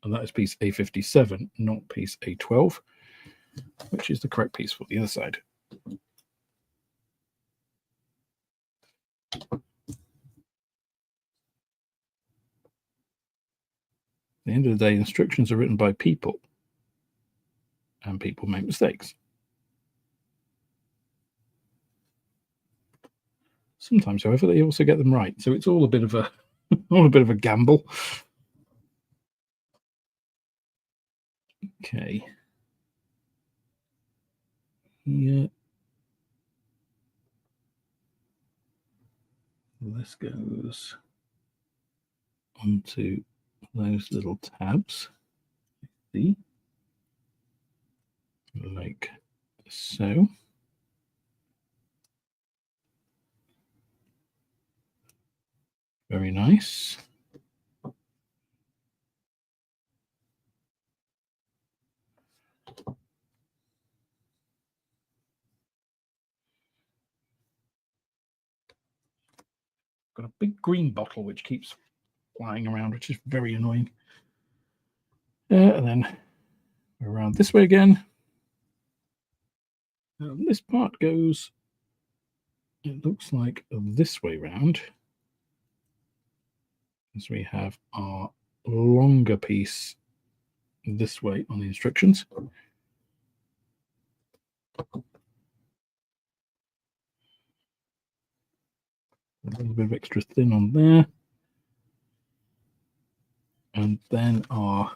and that is piece A57, not piece A12, which is the correct piece for the other side. At the end of the day, instructions are written by people, and people make mistakes. Sometimes, however, they also get them right. So it's all a bit of a a gamble. Okay. Yeah. This goes onto those little tabs. See? Like so. Very nice. Got a big green bottle which keeps flying around, which is very annoying. And then around this way again. This part goes, it looks like this way round, as we have our longer piece this way on the instructions. A little bit of extra thin on there. And then our,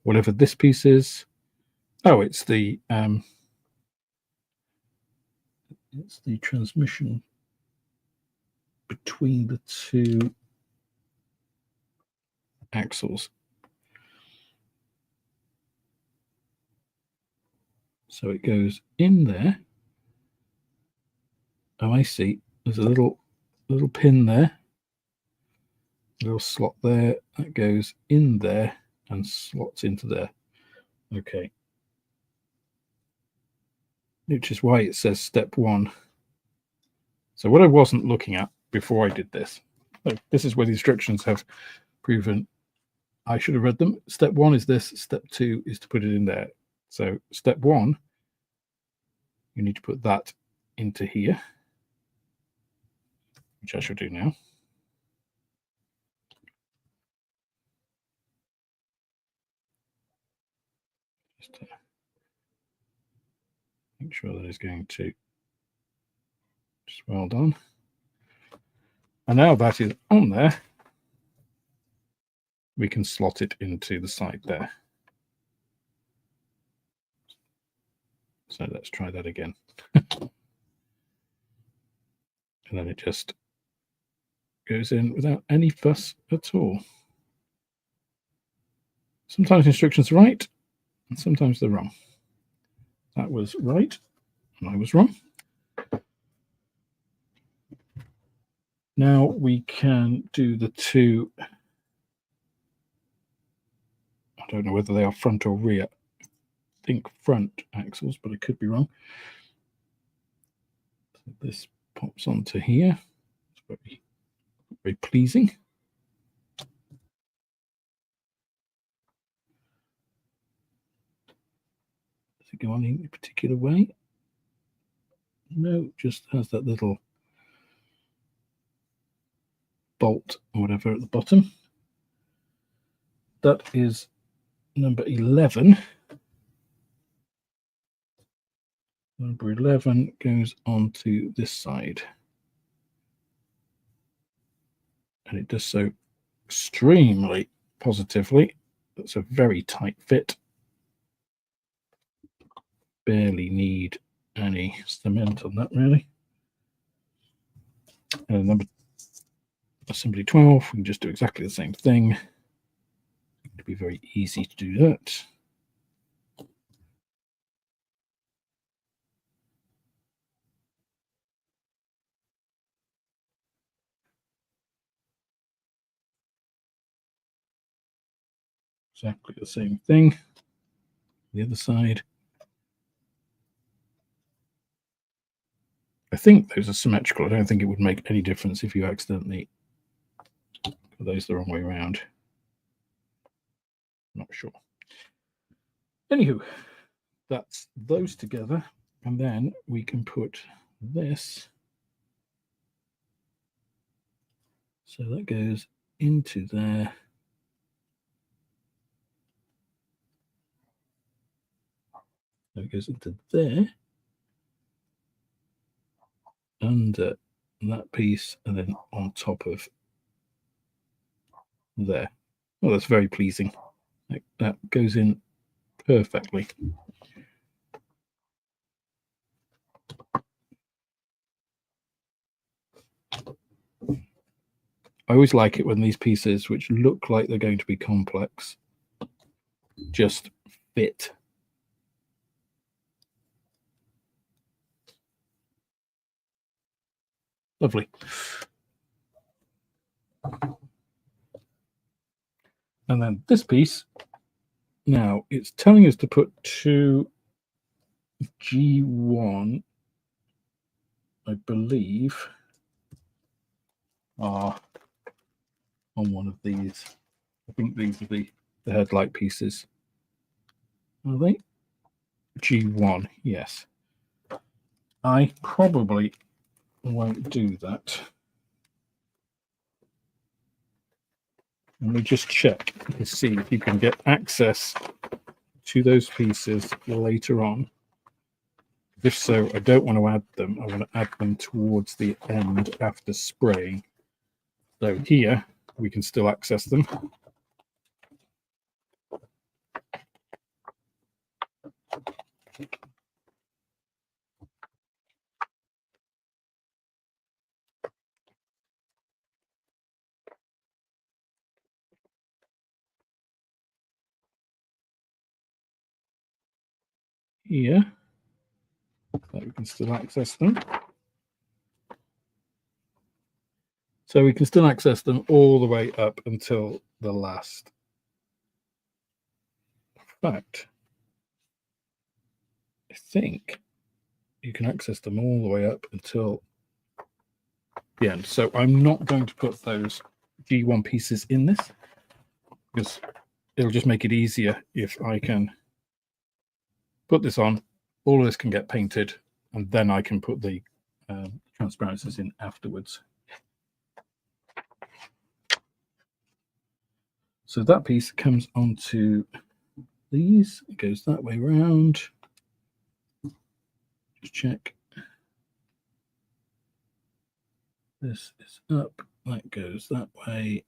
whatever this piece is, oh, it's the transmission between the two axles. So it goes in there. Oh, I see. There's a little pin there. Little slot there that goes in there and slots into there. Okay. Which is why it says step 1. So what I wasn't looking at before I did this, this is where the instructions have proven I should have read them. Step 1 is this. Step 2 is to put it in there. So step 1, you need to put that into here, which I shall do now. Just to make sure that is going to, just well done. And now that is on there, we can slot it into the side there. So let's try that again. And then it just goes in without any fuss at all. Sometimes instructions are right, and sometimes they're wrong. That was right, and I was wrong. Now we can do the two. I don't know whether they are front or rear. I think front axles, but I could be wrong. So this pops onto here. It's very, very pleasing. Does it go on in a particular way? No, just has that little bolt or whatever at the bottom. That is number 11. Number 11 goes onto this side. And it does so extremely positively. That's a very tight fit. Barely need any cement on that, really. And number assembly 12, we can just do exactly the same thing. It'd be very easy to do that. Exactly the same thing. The other side. I think those are symmetrical. I don't think it would make any difference if you accidentally put those the wrong way around. Not sure. Anywho, that's those together, and then we can put this. So that goes into there. So it goes into there, under that piece, and then on top of there. Oh, that's very pleasing. That goes in perfectly. I always like it when these pieces, which look like they're going to be complex, just fit. Lovely. And then this piece, now it's telling us to put two G1, I believe, are on one of these. I think these are the headlight pieces. Are they? G1, yes. I probably won't do that. Let me just check to see if you can get access to those pieces later on. If so, I don't want to add them. I want to add them towards the end after spraying. So here we can still access them. Here, so we can still access them. So we can still access them all the way up until the last. In fact, I think you can access them all the way up until the end. So I'm not going to put those G1 pieces in this, because it'll just make it easier if I can put this on. All of this can get painted, and then I can put the transparencies in afterwards. So that piece comes onto these. It goes that way round. Just check. This is up that goes that way.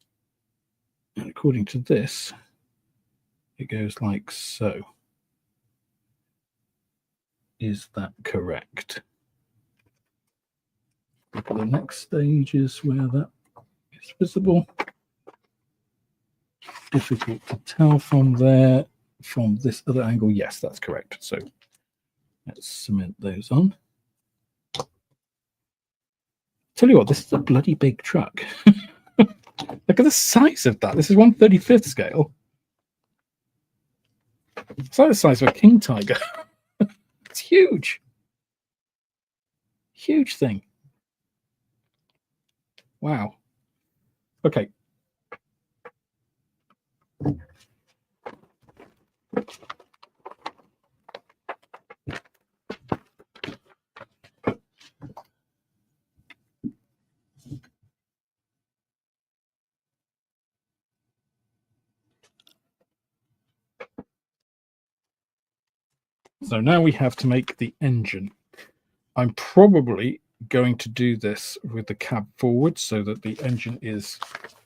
And according to this, it goes like so. Is that correct? Look at the next stage is where that is visible. Difficult to tell from there. From this other angle, yes, that's correct. So let's cement those on. Tell you what, this is a bloody big truck. Look at the size of that. This is 1/35th scale. It's like the size of a king tiger. It's huge. Huge thing. Wow. Okay. So now we have to make the engine. I'm probably going to do this with the cab forward so that the engine is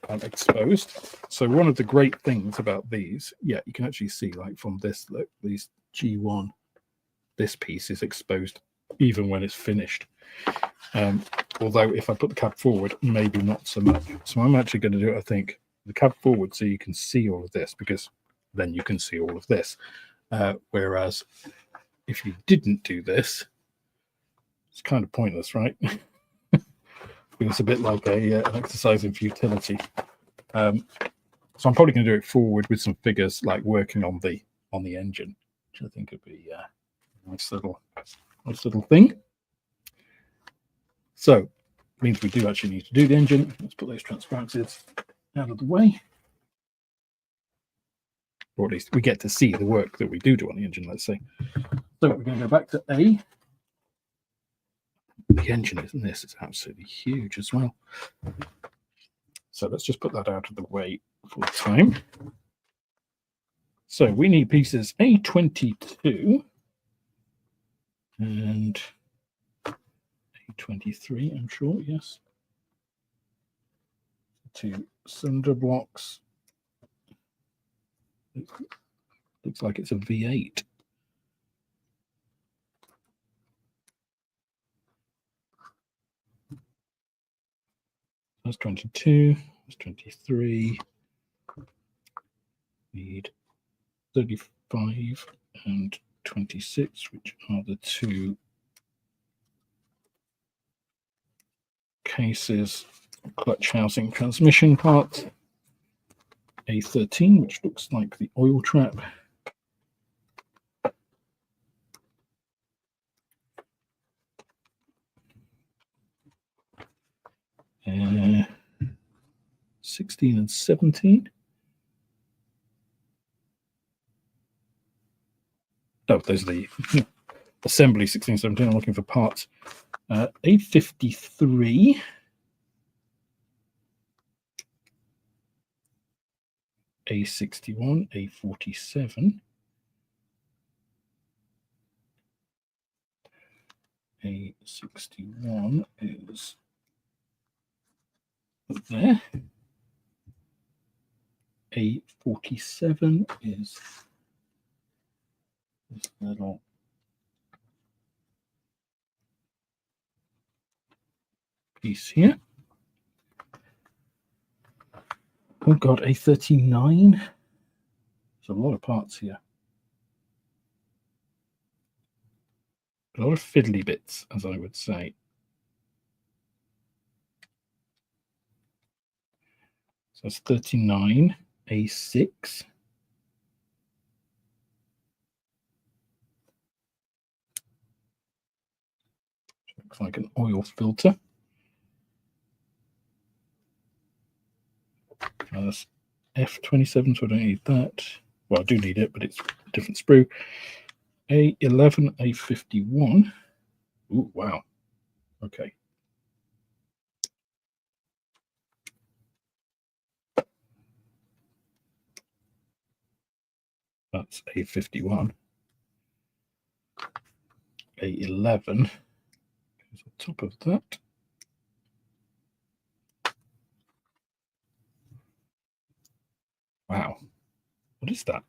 exposed. So one of the great things about these, yeah, you can actually see like from this, look, these G1, this piece is exposed even when it's finished. Although if I put the cab forward, maybe not so much. So I'm actually going to do it, I think, the cab forward so you can see all of this, because then you can see all of this. Whereas if you didn't do this, it's kind of pointless, right? It's a bit like an exercise in futility. So I'm probably going to do it forward with some figures, like working on the engine, which I think would be a nice little thing. So it means we do actually need to do the engine. Let's put those transparencies out of the way. Or at least we get to see the work that we do on the engine, let's say. So we're going to go back to A. The engine in this is absolutely huge as well. So let's just put that out of the way for the time. So we need pieces A22 and A23, I'm sure, yes. 2 cylinder blocks. Looks like it's a V8. That's 22, that's 23. Need 35 and 26, which are the 2 cases, clutch housing transmission part. A13, which looks like the oil trap. Uh, 16 and 17. Oh, those are the assembly 16, 17. I'm looking for parts. A53. A61, A47. A61 is there. A47 is this little piece here. Oh God, A39. There's a lot of parts here. A lot of fiddly bits, as I would say. So that's 39, A6. Looks like an oil filter. That's F27, so I don't need that. Well, I do need it, but it's a different sprue. A11, A51. Ooh, wow. Okay. That's A51. A11 goes on top of that. Wow. What is that?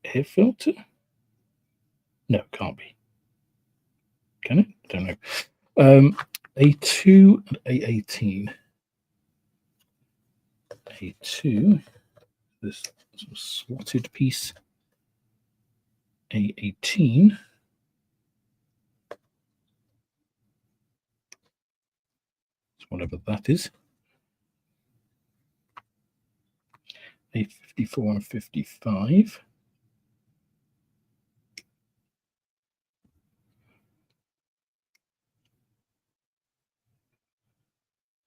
Air filter? No, it can't be. Can it? Don't know. A2 and A18. A2, this sort of slotted piece. A18. Whatever that is. A54 and 55.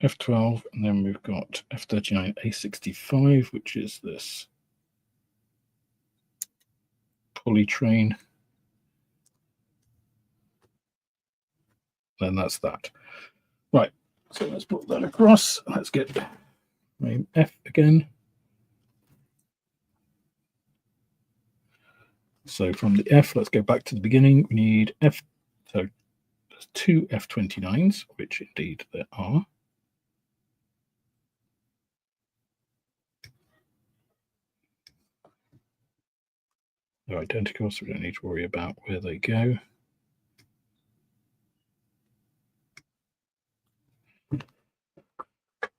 F12, and then we've got F39, A65, which is this pulley train. Then that's that. Right, so let's put that across. Let's get frame F again. So from the F, let's go back to the beginning. We need F, so there's two F29s, which indeed there are. They're identical, so we don't need to worry about where they go.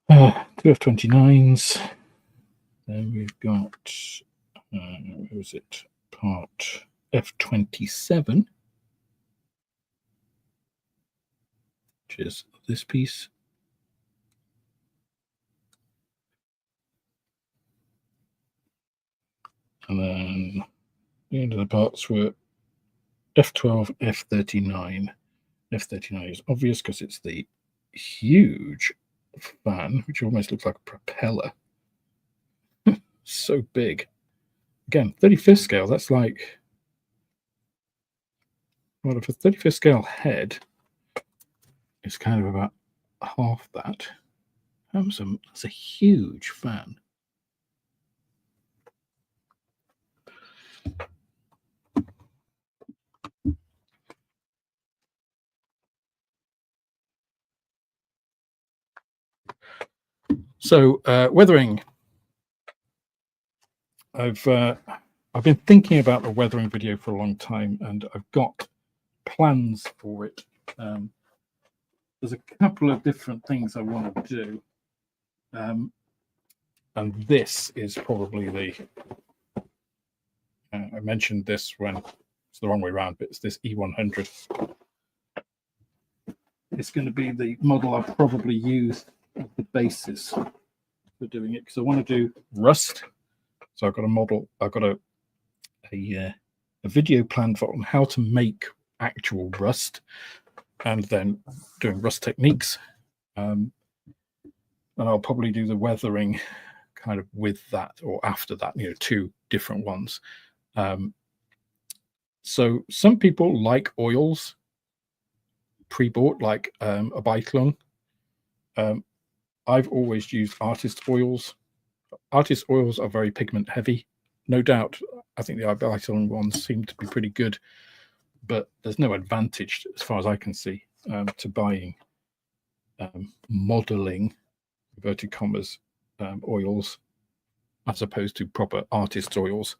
Two F29s. Then we've got, where is it? Part F27, which is this piece. And then the end of the parts were F12, F39. F39 is obvious because it's the huge fan, which almost looks like a propeller. So big. Again, 35th scale, that's like, well, if a 35th scale head is kind of about half that, that's a huge fan. So weathering. I've been thinking about the weathering video for a long time, and I've got plans for it. There's a couple of different things I want to do, and this is probably the. I mentioned this when it's the wrong way around, but it's this E100. It's going to be the model I'll probably use as the basis for doing it, because I want to do rust. So I've got a model. I've got a video planned for on how to make actual rust, and then doing rust techniques. And I'll probably do the weathering kind of with that or after that. You know, two different ones. So some people like oils pre-bought, like a Biclone. I've always used artist oils. Artist oils are very pigment heavy, no doubt. I think the Biclone ones seem to be pretty good, but there's no advantage, as far as I can see, to buying modeling, inverted commas, oils, as opposed to proper artist oils.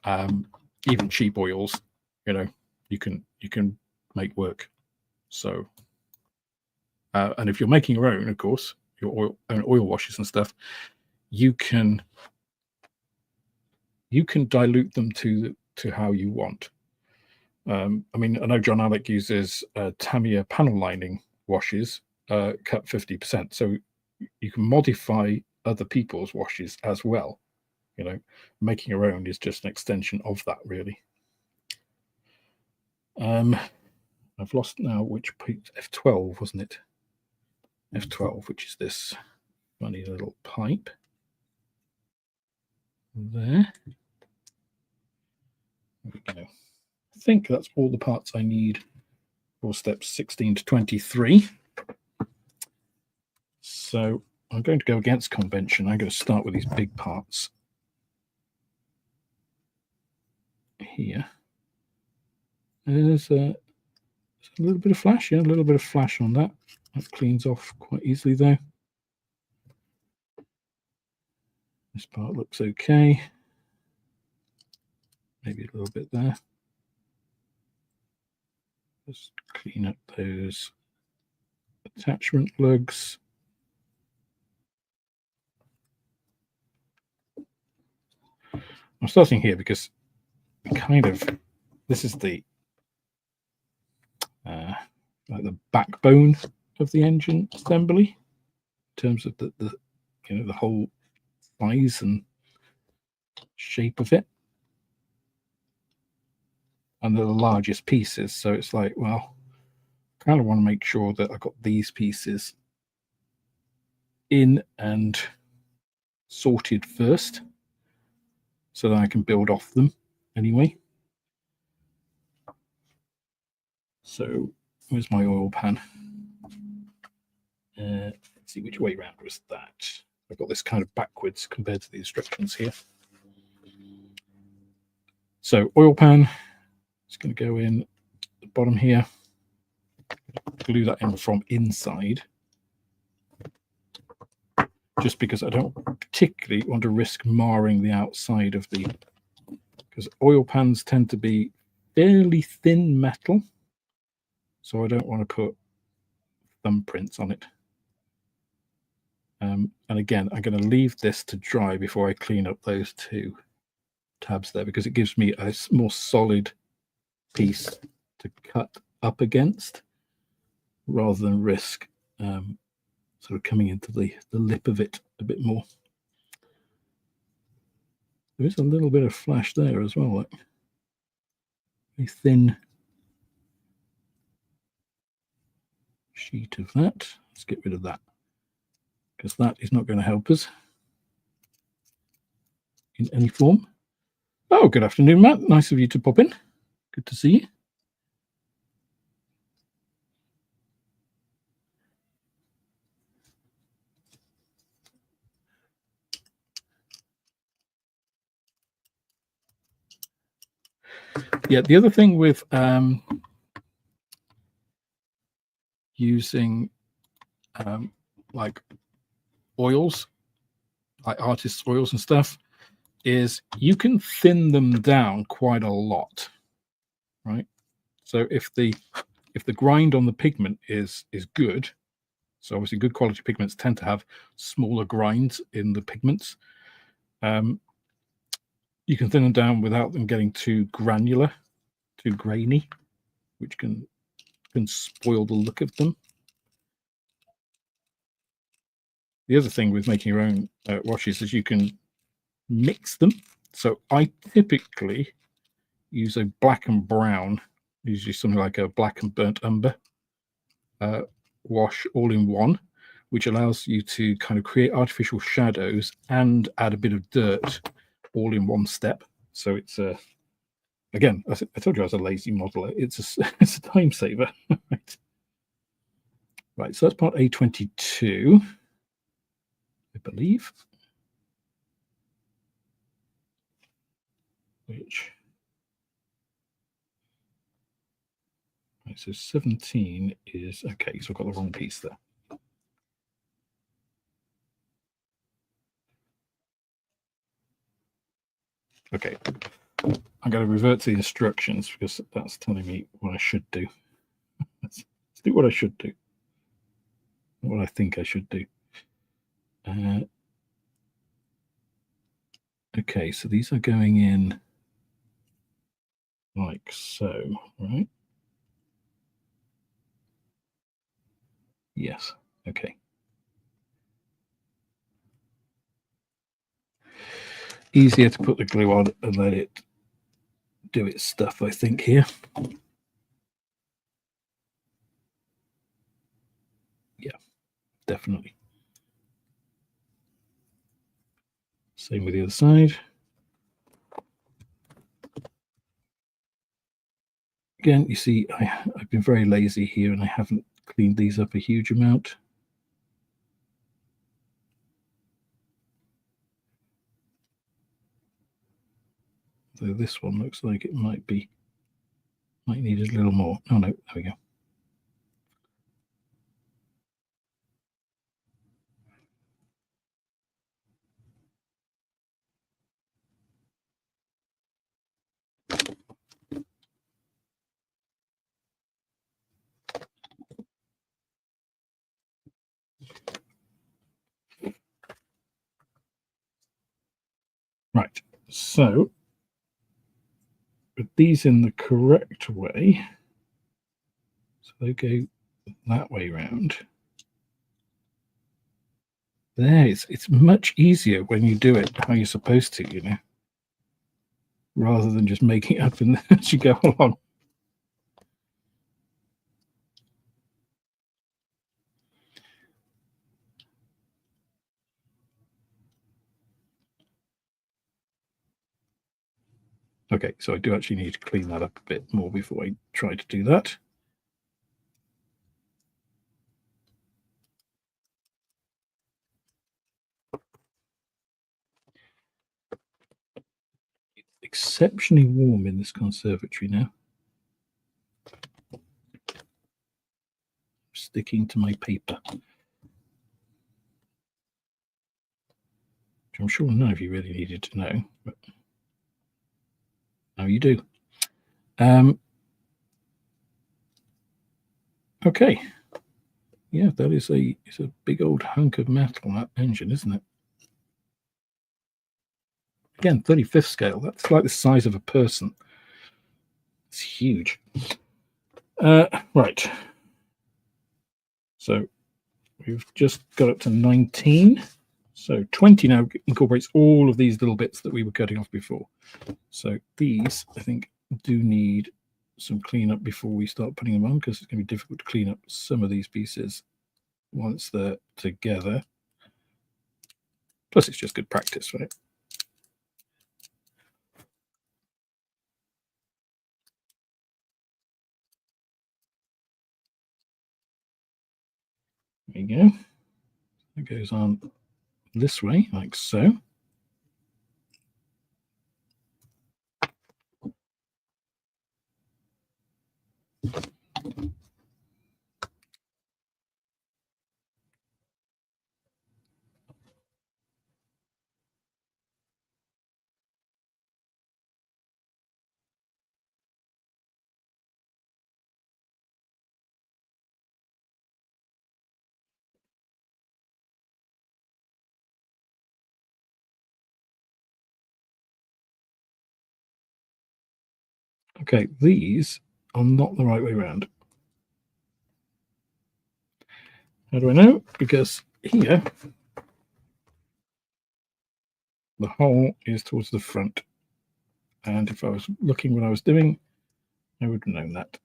Even cheap oils, you know, you can make work. So, and if you're making your own, of course, your own oil washes and stuff, you can dilute them to how you want. I mean, I know John Alec uses Tamiya panel lining washes cut 50%, so you can modify other people's washes as well. You know, making your own is just an extension of that, really. I've lost now which F12, wasn't it? F12, which is this funny little pipe there. There we go. I think that's all the parts I need for steps 16 to 23. So I'm going to go against convention. I'm going to start with these big parts here. There's a little bit of flash, yeah, a little bit of flash on that. That cleans off quite easily though. This part looks okay. Maybe a little bit there. Just clean up those attachment lugs. I'm starting here because kind of this is the like the backbone of the engine assembly in terms of the the whole size and shape of it, and they're the largest pieces. So it's like, well, I kind of want to make sure that I got these pieces in and sorted first, so that I can build off them anyway. So where's my oil pan? Let's see, which way round was that? I've got this kind of backwards compared to the instructions here. So oil pan is going to go in the bottom here. Glue that in from inside, just because I don't particularly want to risk marring the outside of the, because oil pans tend to be fairly thin metal, so I don't want to put thumbprints on it. And again, I'm going to leave this to dry before I clean up those two tabs there, because it gives me a more solid piece to cut up against, rather than risk sort of coming into the lip of it a bit more. There is a little bit of flash there as well, like a thin sheet of that. Let's get rid of that, because that is not going to help us in any form. Oh, good afternoon, Matt. Nice of you to pop in. Good to see you. Yeah, the other thing with using like oils, like artists' oils and stuff, is you can thin them down quite a lot, right? So if the grind on the pigment is good, so obviously good quality pigments tend to have smaller grinds in the pigments. You can thin them down without them getting too granular, too grainy, which can spoil the look of them. The other thing with making your own washes is you can mix them. So I typically use a black and brown, usually something like a black and burnt umber wash all in one, which allows you to kind of create artificial shadows and add a bit of dirt all in one step. So it's again, I told you I was a lazy modeler. It's a time saver. Right, so that's part A22, I believe. Which, right, so 17 is okay. So I've got the wrong piece there. Okay, I'm going to revert to the instructions because that's telling me what I should do. Let's do what I should do, not what I think I should do. Okay, so these are going in like so, right? Yes, okay. Easier to put the glue on and let it do its stuff, I think, here. Yeah, definitely. Same with the other side. Again, you see, I've been very lazy here and I haven't cleaned these up a huge amount. So this one looks like it might need a little more. Oh no, there we go. Right, so with these in the correct way, so they go that way round. There, it's much easier when you do it how you're supposed to, you know, rather than just making it up as you go along. Okay, so I do actually need to clean that up a bit more before I try to do that. It's exceptionally warm in this conservatory now. Sticking to my paper, which I'm sure none of you really needed to know, but now you do. Okay, yeah, that is it's a big old hunk of metal, that engine, isn't it? Again, 35th scale. That's like the size of a person. It's huge. Right. So we've just got up to 19. So 20 now incorporates all of these little bits that we were cutting off before. So these, I think, do need some cleanup before we start putting them on, because it's going to be difficult to clean up some of these pieces once they're together. Plus, it's just good practice, right? There you go. It goes on this way, like so. Okay, these are not the right way around. How do I know? Because here, the hole is towards the front. And if I was looking what I was doing, I would have known that.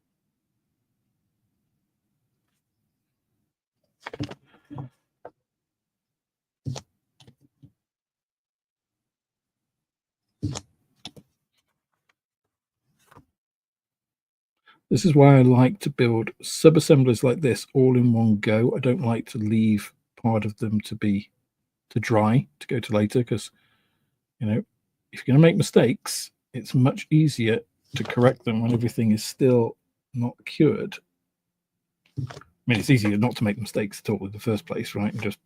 This is why I like to build sub-assemblies like this all in one go. I don't like to leave part of them to dry to go to later, because, you know, if you're going to make mistakes, it's much easier to correct them when everything is still not cured. I mean, it's easier not to make mistakes at all in the first place, right? And just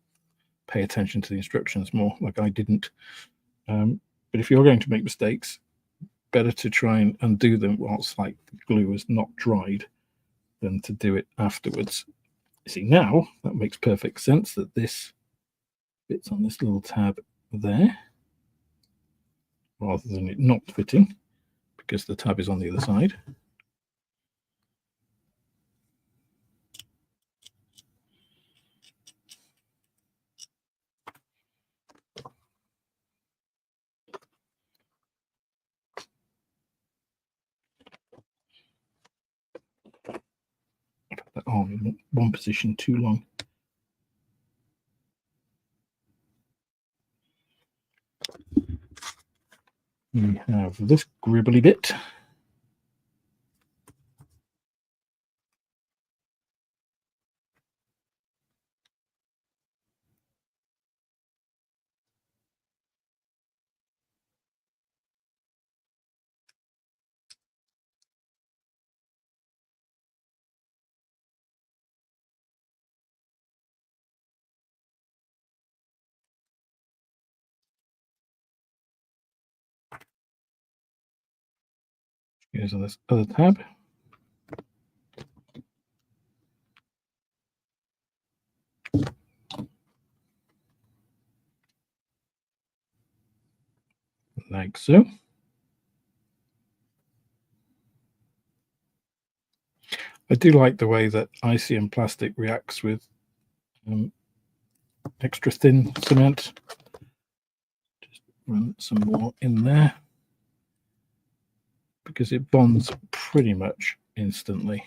pay attention to the instructions more, like I didn't. But if you're going to make mistakes, better to try and undo them whilst like the glue is not dried than to do it afterwards. You see, now that makes perfect sense that this fits on this little tab there rather than it not fitting, because the tab is on the other side. Put that on in one position too long. We have this gribbly bit. Goes on this other tab. like so. I do like the way that ICM plastic reacts with extra thin cement. Just run some more in there because it bonds pretty much instantly.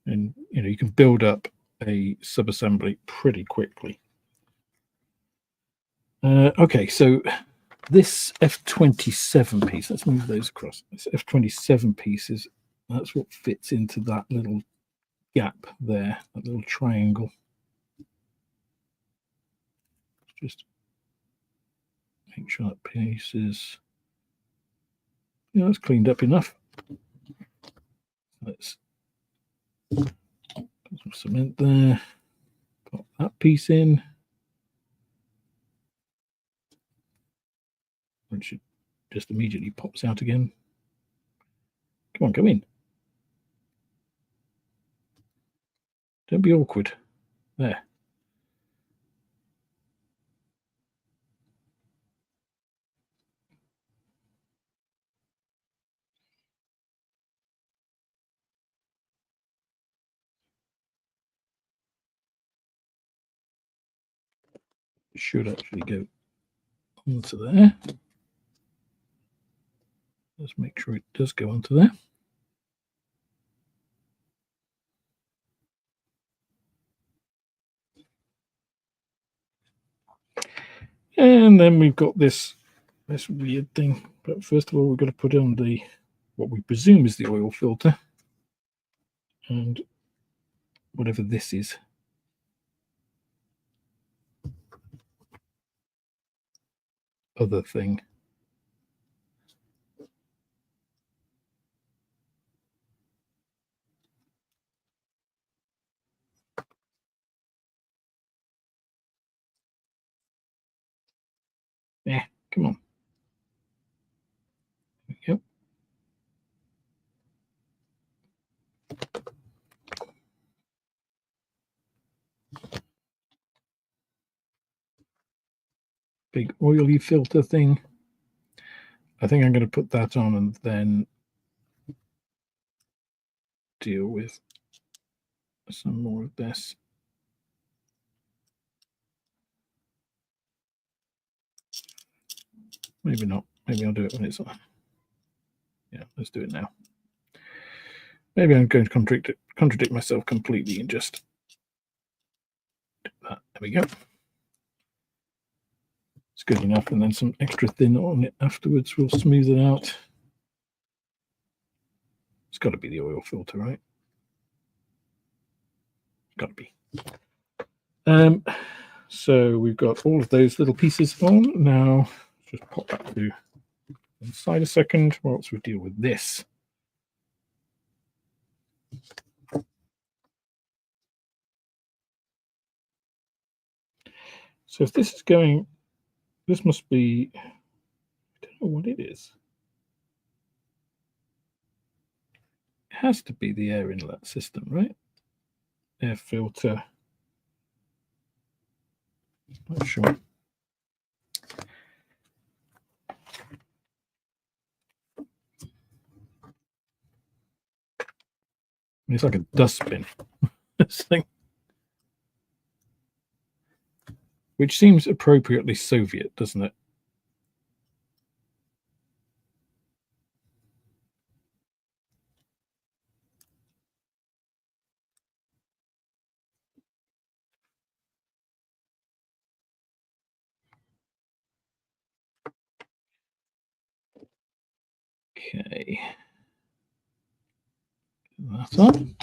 And you can build up a sub-assembly pretty quickly. Okay, so this F27 piece, let's move those across. This F27 piece that's what fits into that little gap there, that little triangle. Just make sure that piece is, it's cleaned up enough. Let's put some cement there, pop that piece in. Which just immediately pops out again. Come on, go in. Don't be awkward. There. It should actually go onto there. Let's make sure it does go onto there. And then we've got this weird thing. But first of all, we've got to put on what we presume is the oil filter. And whatever this is. Other thing. Yeah, come on. There we go. Big oily filter thing. I think I'm going to put that on and then deal with some more of this. Maybe not. Maybe I'll do it when it's on. Yeah, let's do it now. Maybe I'm going to contradict myself completely and just do that. There we go. It's good enough, and then some extra thin on it afterwards will smooth it out. It's got to be the oil filter, right? Got to be. So we've got all of those little pieces on. Now, just pop that to one side a second whilst we deal with this. So if this is going, this must be, I don't know what it is. It has to be the air inlet system, right? Air filter. Not sure. It's like a dustbin. This thing. Which seems appropriately Soviet, doesn't it? Okay. That on.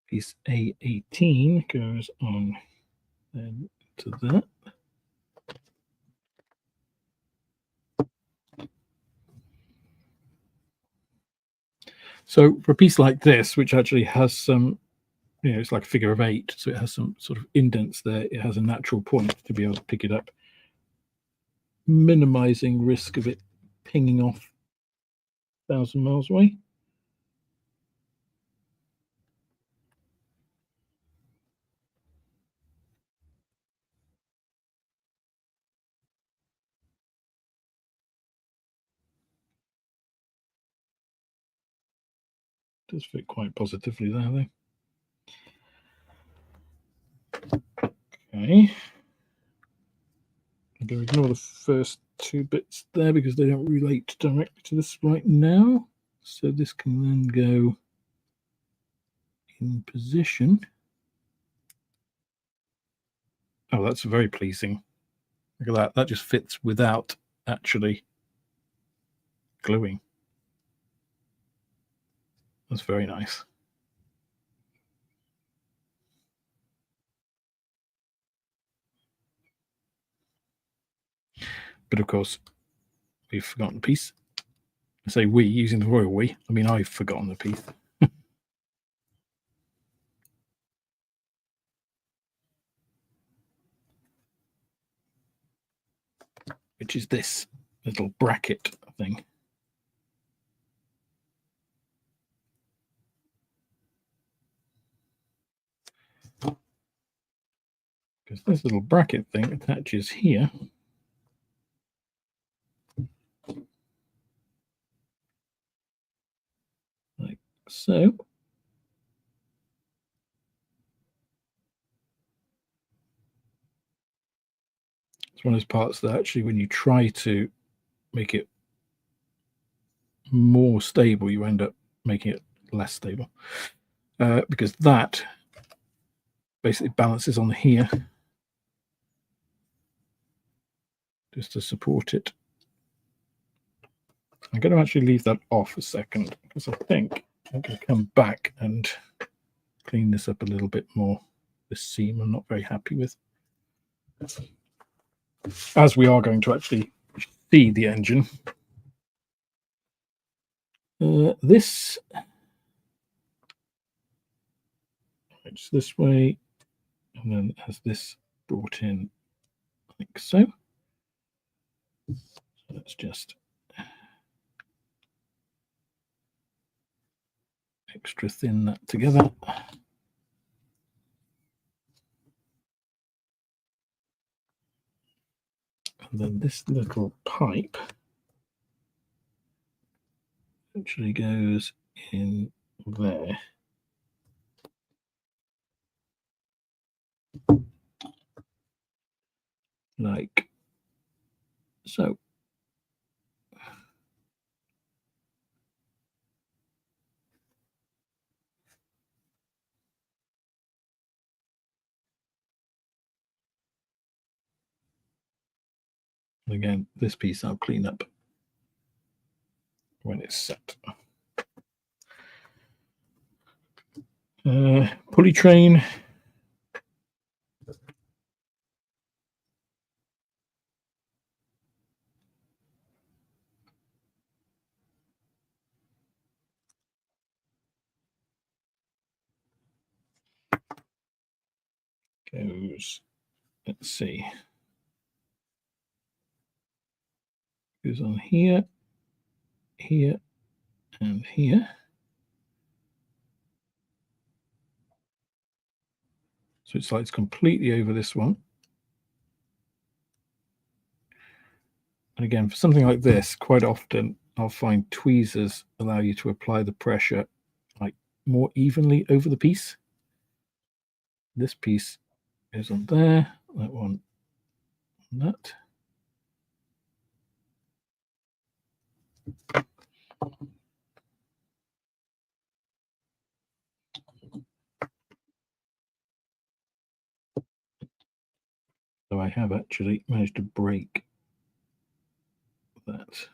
Piece A18 goes on then to that. So for a piece like this, which actually has some, it's like a figure of 8, so it has some sort of indents there. It has a natural point to be able to pick it up, minimizing risk of it pinging off 1,000 miles away. Does fit quite positively there, though. Okay. I'm going to ignore the first 2 bits there because they don't relate directly to this right now. So this can then go in position. Oh, that's very pleasing. Look at that. That just fits without actually gluing. That's very nice. But of course, we've forgotten a piece. I say we, using the royal we. I mean, I've forgotten the piece. Which is this little bracket thing. Because this little bracket thing attaches here. Like so. It's one of those parts that actually, when you try to make it more stable, you end up making it less stable. Because that basically balances on here just to support it. I'm going to actually leave that off a second because I think I'm going to come back and clean this up a little bit more. This seam I'm not very happy with. As we are going to actually see the engine. This it's this way, and then has this brought in like so. So let's just extra thin that together. And then this little pipe actually goes in there. Like so. Again, this piece I'll clean up when it's set. Pulley train. Goes, let's see, goes on here, here, and here. So it slides completely over this one. And again, for something like this, quite often I'll find tweezers allow you to apply the pressure like more evenly over the piece. This piece goes on there, that one on that. So I have actually managed to break that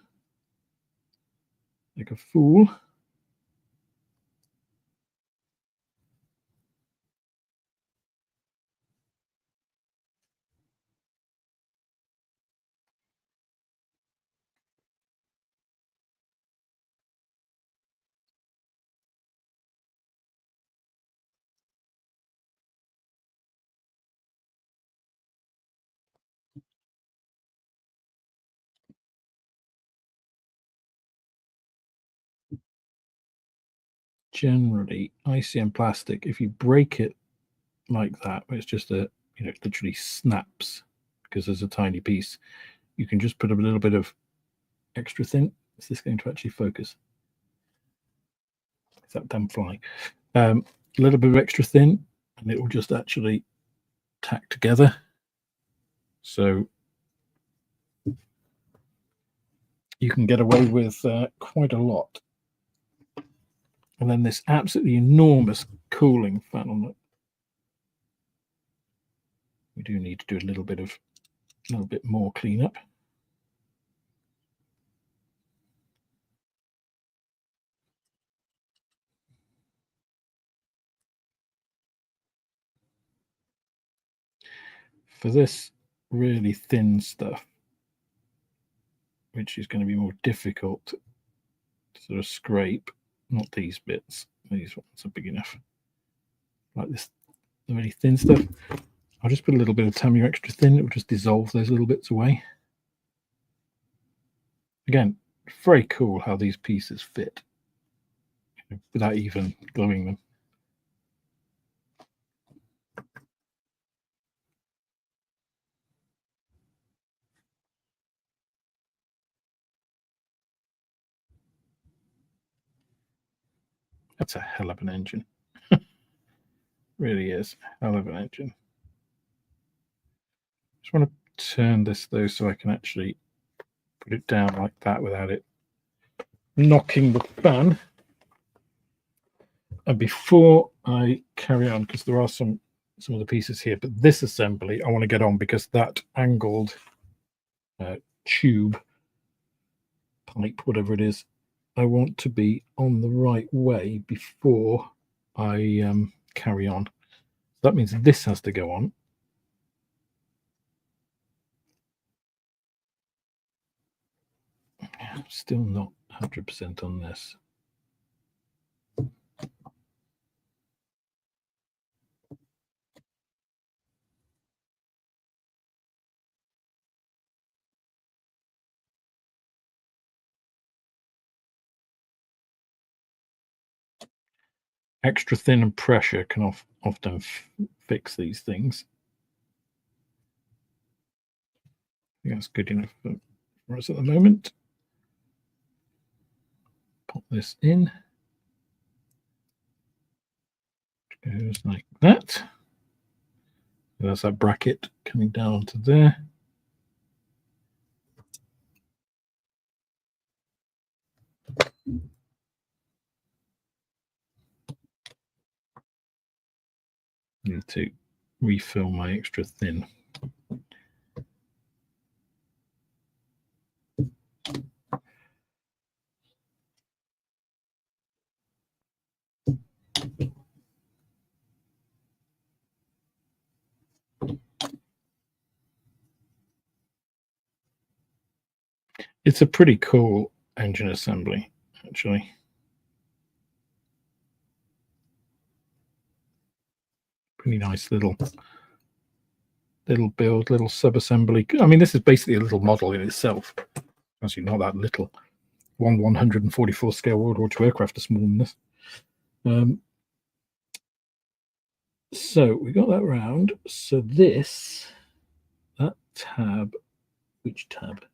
like a fool. generally ICM plastic, if you break it like that, it's just a, you know, it literally snaps because there's a tiny piece. You can just put a little bit of extra thin. Is this going to actually focus? Is that damn fly? A little bit of extra thin, and it will just actually tack together. So you can get away with quite a lot. And then this absolutely enormous cooling fan on it. We do need to do a little bit more cleanup. For this really thin stuff, which is going to be more difficult to sort of scrape, not these bits, these ones are big enough. Like this, the really thin stuff, I'll just put a little bit of Tamiya extra thin, it will just dissolve those little bits away. Again, very cool how these pieces fit without even gluing them. That's a hell of an engine. Really is a hell of an engine. Just want to turn this though so I can actually put it down like that without it knocking the fan. And before I carry on, because there are some of the pieces here, but this assembly I want to get on because that angled tube pipe, whatever it is, I want to be on the right way before I carry on. That means this has to go on. I'm still not 100% on this. Extra thin and pressure can often fix these things. I think that's good enough for us at the moment. Pop this in. It goes like that. And that's that bracket coming down to there. Need to refill my extra thin. It's a pretty cool engine assembly, actually. Pretty nice little build, little sub-assembly. I mean, this is basically a little model in itself. Actually, not that little. 1/144 scale World War II aircraft are smaller than this. So we got that round. So that tab, which tab?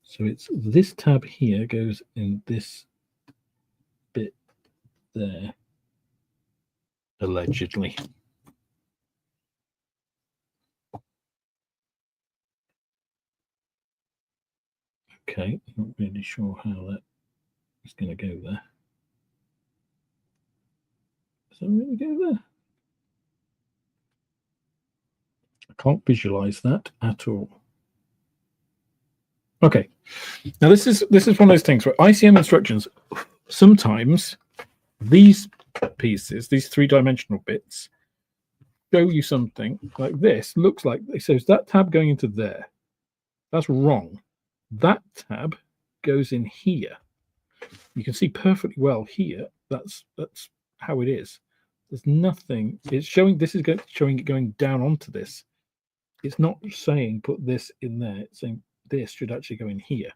So it's this tab here goes in this bit there, allegedly. Okay, not really sure how that is going to go there. Does that really go there? I can't visualize that at all. Okay, now this is one of those things where ICM instructions, sometimes these pieces, these three-dimensional bits, show you something like this. Looks like it says that tab going into there. That's wrong. That tab goes in here. You can see perfectly well here. That's how it is. There's nothing. It's showing. This is showing it going down onto this. It's not saying put this in there. It's saying this should actually go in here.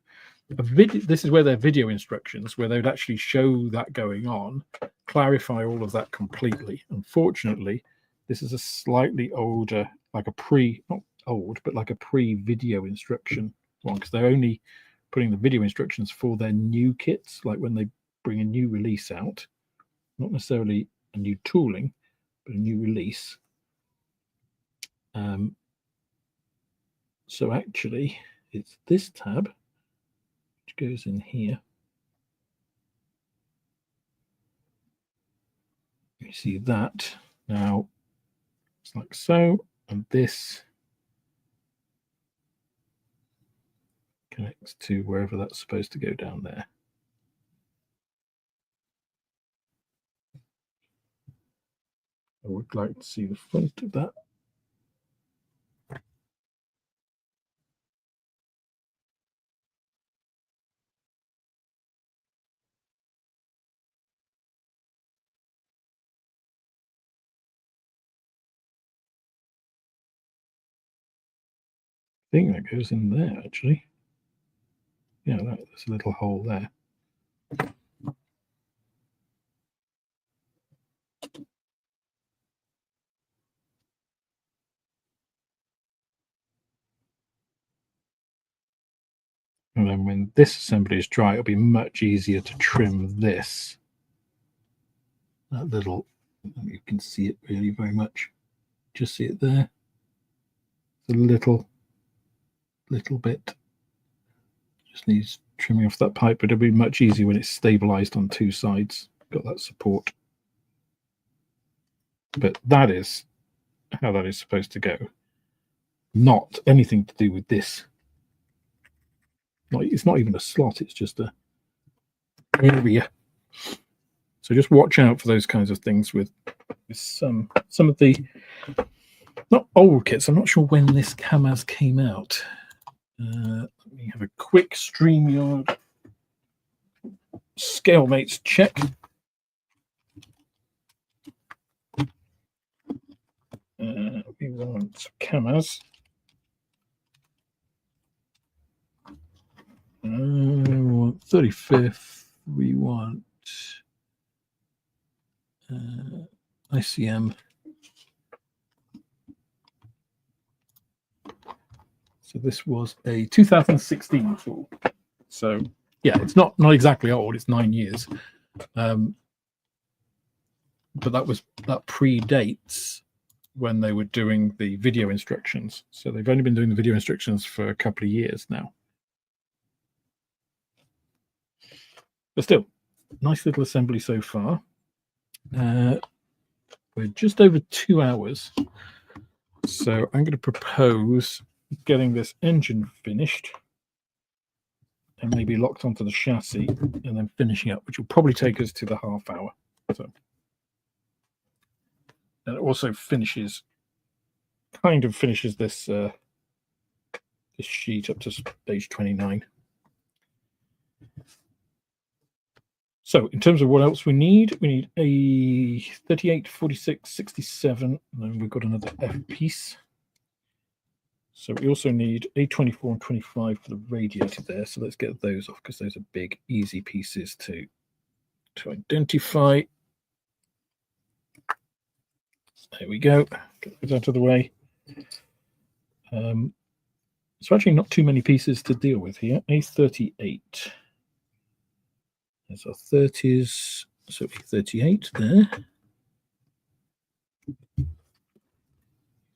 This is where their video instructions, where they would actually show that going on, clarify all of that completely. Unfortunately, this is a slightly older, like a not old, but like a pre-video instruction one, because they're only putting the video instructions for their new kits, like when they bring a new release out, not necessarily a new tooling, but a new release. So actually, it's this tab which goes in here. You see that now. It's like so, and this connects to wherever that's supposed to go down there. I would like to see the front of that. I think that goes in there, actually. Yeah, there's a little hole there. And then when this assembly is dry, it'll be much easier to trim this. That little, you can see it really very much. Just see it there. It's a little bit. Just needs trimming off that pipe, but it'll be much easier when it's stabilized on two sides. Got that support. But that is how that is supposed to go. Not anything to do with this. It's not even a slot, it's just a area. So just watch out for those kinds of things with some of the not old kits. I'm not sure when this KAMAZ came out. Let me have a quick StreamYard ScaleMates check. We want KAMAZ. 35th. We want ICM. So this was a 2016 tool. So yeah, it's not exactly old. It's 9 years, but that predates when they were doing the video instructions. So they've only been doing the video instructions for a couple of years now. But still, nice little assembly so far. We're just over 2 hours. So I'm going to propose getting this engine finished and maybe locked onto the chassis and then finishing up, which will probably take us to the half hour. So, and it also finishes this this sheet up to page 29. So in terms of what else we need a 38, 46, 67, and then we've got another F piece. So we also need a 24 and 25 for the radiator there. So let's get those off because those are big, easy pieces to identify. There we go. Get those out of the way. So actually not too many pieces to deal with here. A38. There's our 30s. So A38 there.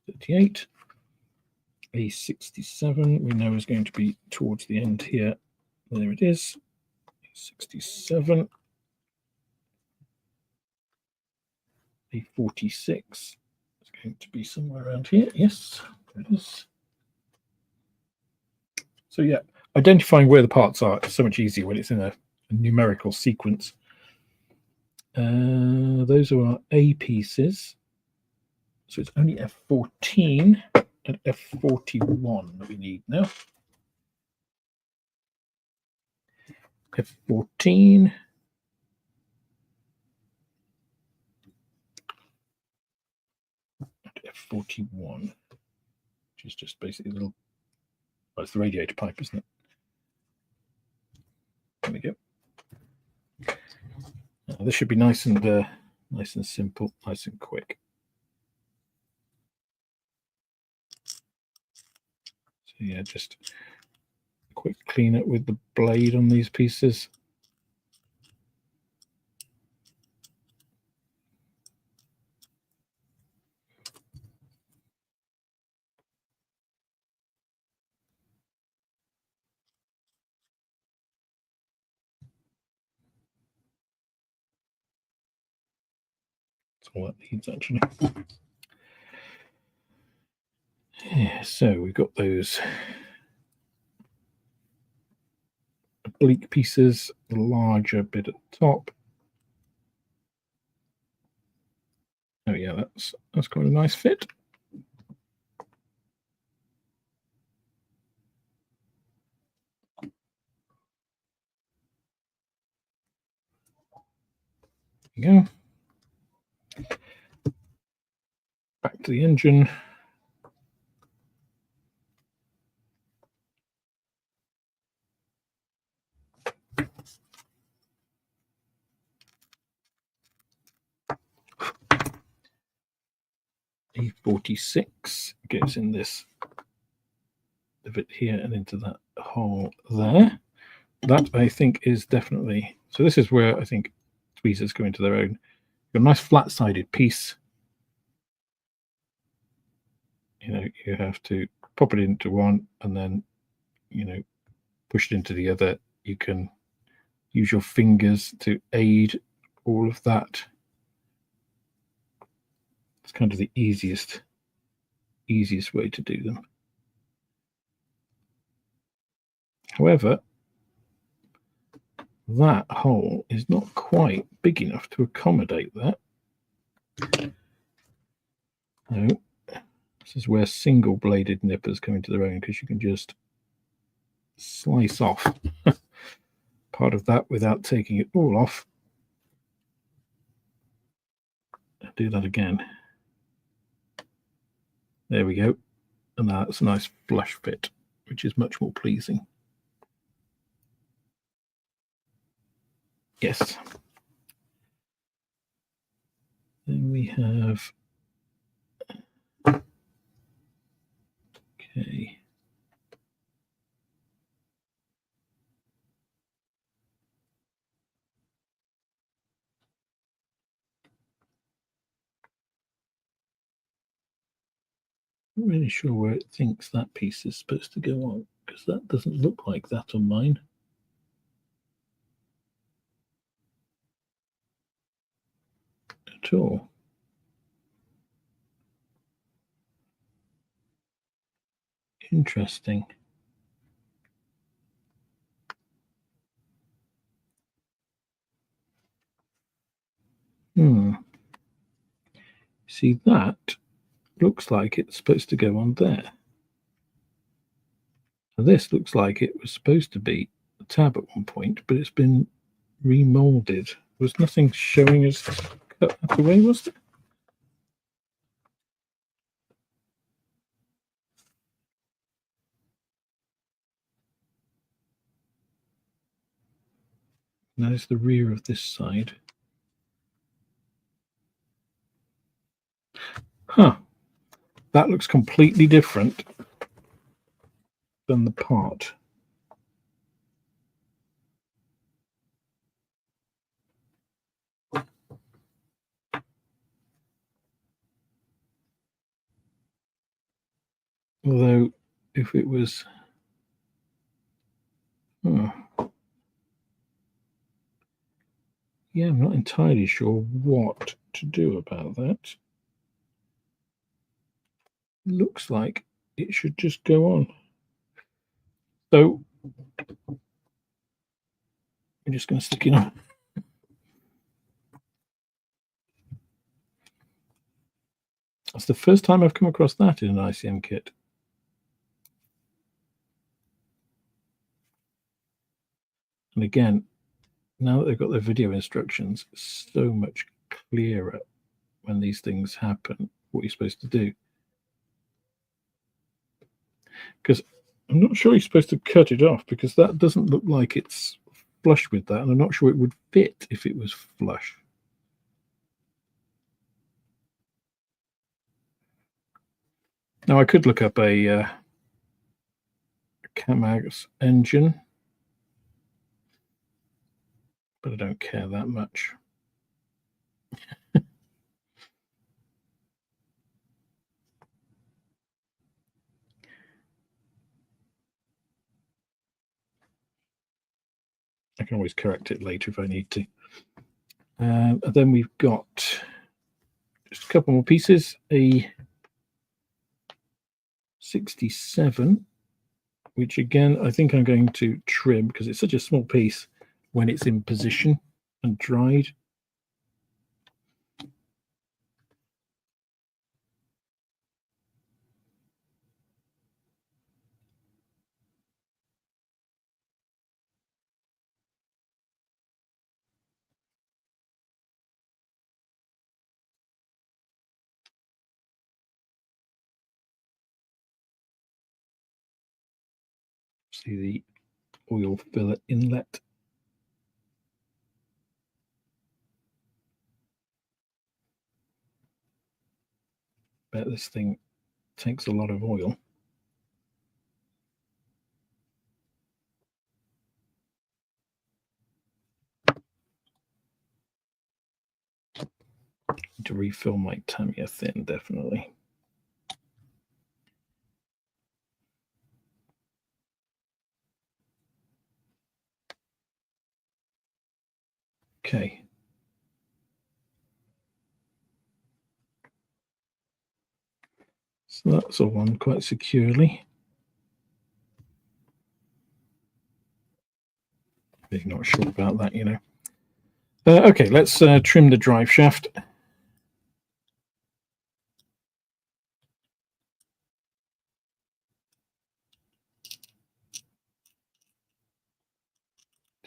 38. A67 we know is going to be towards the end here. There it is. A67. A46 is going to be somewhere around here. Yes, there it is. So yeah, identifying where the parts are is so much easier when it's in a numerical sequence. Those are our A pieces. So it's only F14 and F41 that we need now. F14. And F41, which is just basically a little, well, it's the radiator pipe, isn't it? There we go. Now, this should be nice and simple, nice and quick. So yeah, just a quick clean up with the blade on these pieces. That's all that needs, actually. Yeah, so we've got those oblique pieces, the larger bit at the top. Oh yeah, that's quite a nice fit. There you go. Back to the engine. E46 gets in this bit here and into that hole there. That I think is definitely, so this is where I think tweezers go into their own. You've got a nice flat-sided piece. You know, you have to pop it into one and then, you know, push it into the other. You can use your fingers to aid all of that. It's kind of the easiest way to do them. However, that hole is not quite big enough to accommodate that. No, this is where single-bladed nippers come into their own, because you can just slice off part of that without taking it all off. I'll do that again. There we go. And that's a nice flush fit, which is much more pleasing. Yes. Then we have, okay. Not really sure where it thinks that piece is supposed to go on, because that doesn't look like that on mine. At all. Interesting. See, that looks like it's supposed to go on there. Now, this looks like it was supposed to be a tab at one point, but it's been remolded. There was nothing showing us cut that away, was there? That is the rear of this side. Huh. That looks completely different than the part. Although, if it was... yeah, I'm not entirely sure what to do about that. It looks like it should just go on. So, I'm just going to stick it on. That's the first time I've come across that in an ICM kit. And again, now that they've got their video instructions, it's so much clearer when these things happen, what you're supposed to do. Because I'm not sure you're supposed to cut it off, because that doesn't look like it's flush with that, and I'm not sure it would fit if it was flush. Now I could look up a KAMAZ engine, but I don't care that much. I can always correct it later if I need to. And then we've got just a couple more pieces. A 67, which again I think I'm going to trim because it's such a small piece when it's in position and dried. See the oil filler inlet. Bet this thing takes a lot of oil. Need to refill my Tamiya thin, definitely. Okay. So that's all on quite securely. Really not sure about that, you know. Okay, let's trim the drive shaft.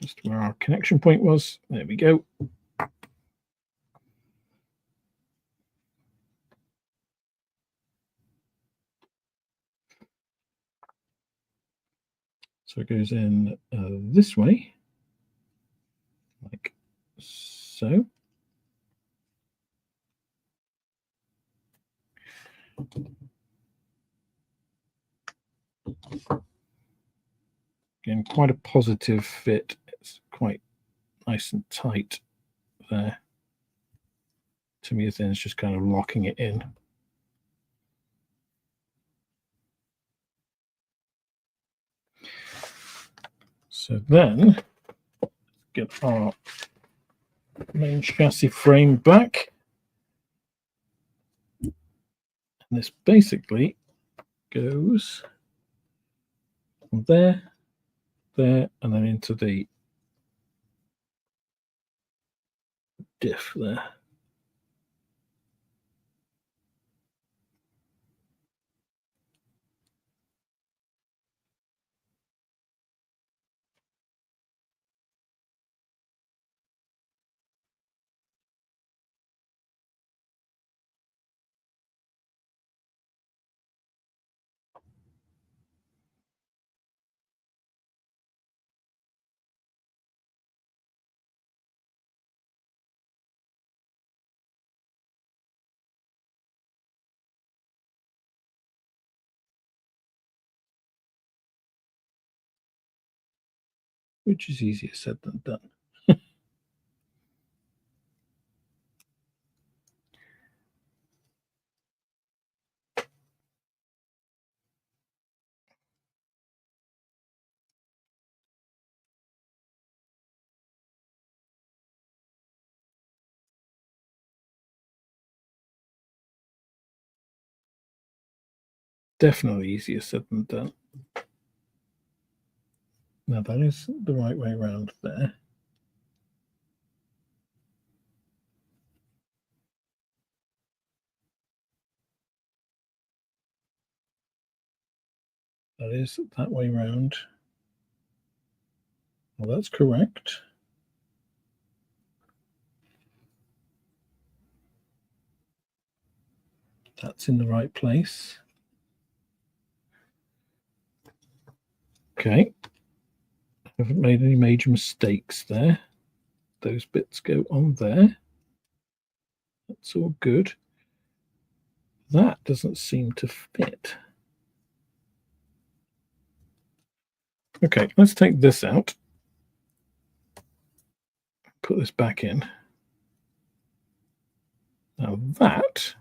Just where our connection point was. There we go. So it goes in this way, like so. Again, quite a positive fit. It's quite nice and tight there. To me, then it's just kind of locking it in. So then, get our main chassis frame back. And this basically goes from there, there, and then into the diff there. Which is easier said than done. Definitely easier said than done. Now that is the right way around there. That is that way round. Well, that's correct. That's in the right place. Okay. Haven't made any major mistakes there. Those bits go on there. That's all good. That doesn't seem to fit. Okay, let's take this out. Put this back in. Now that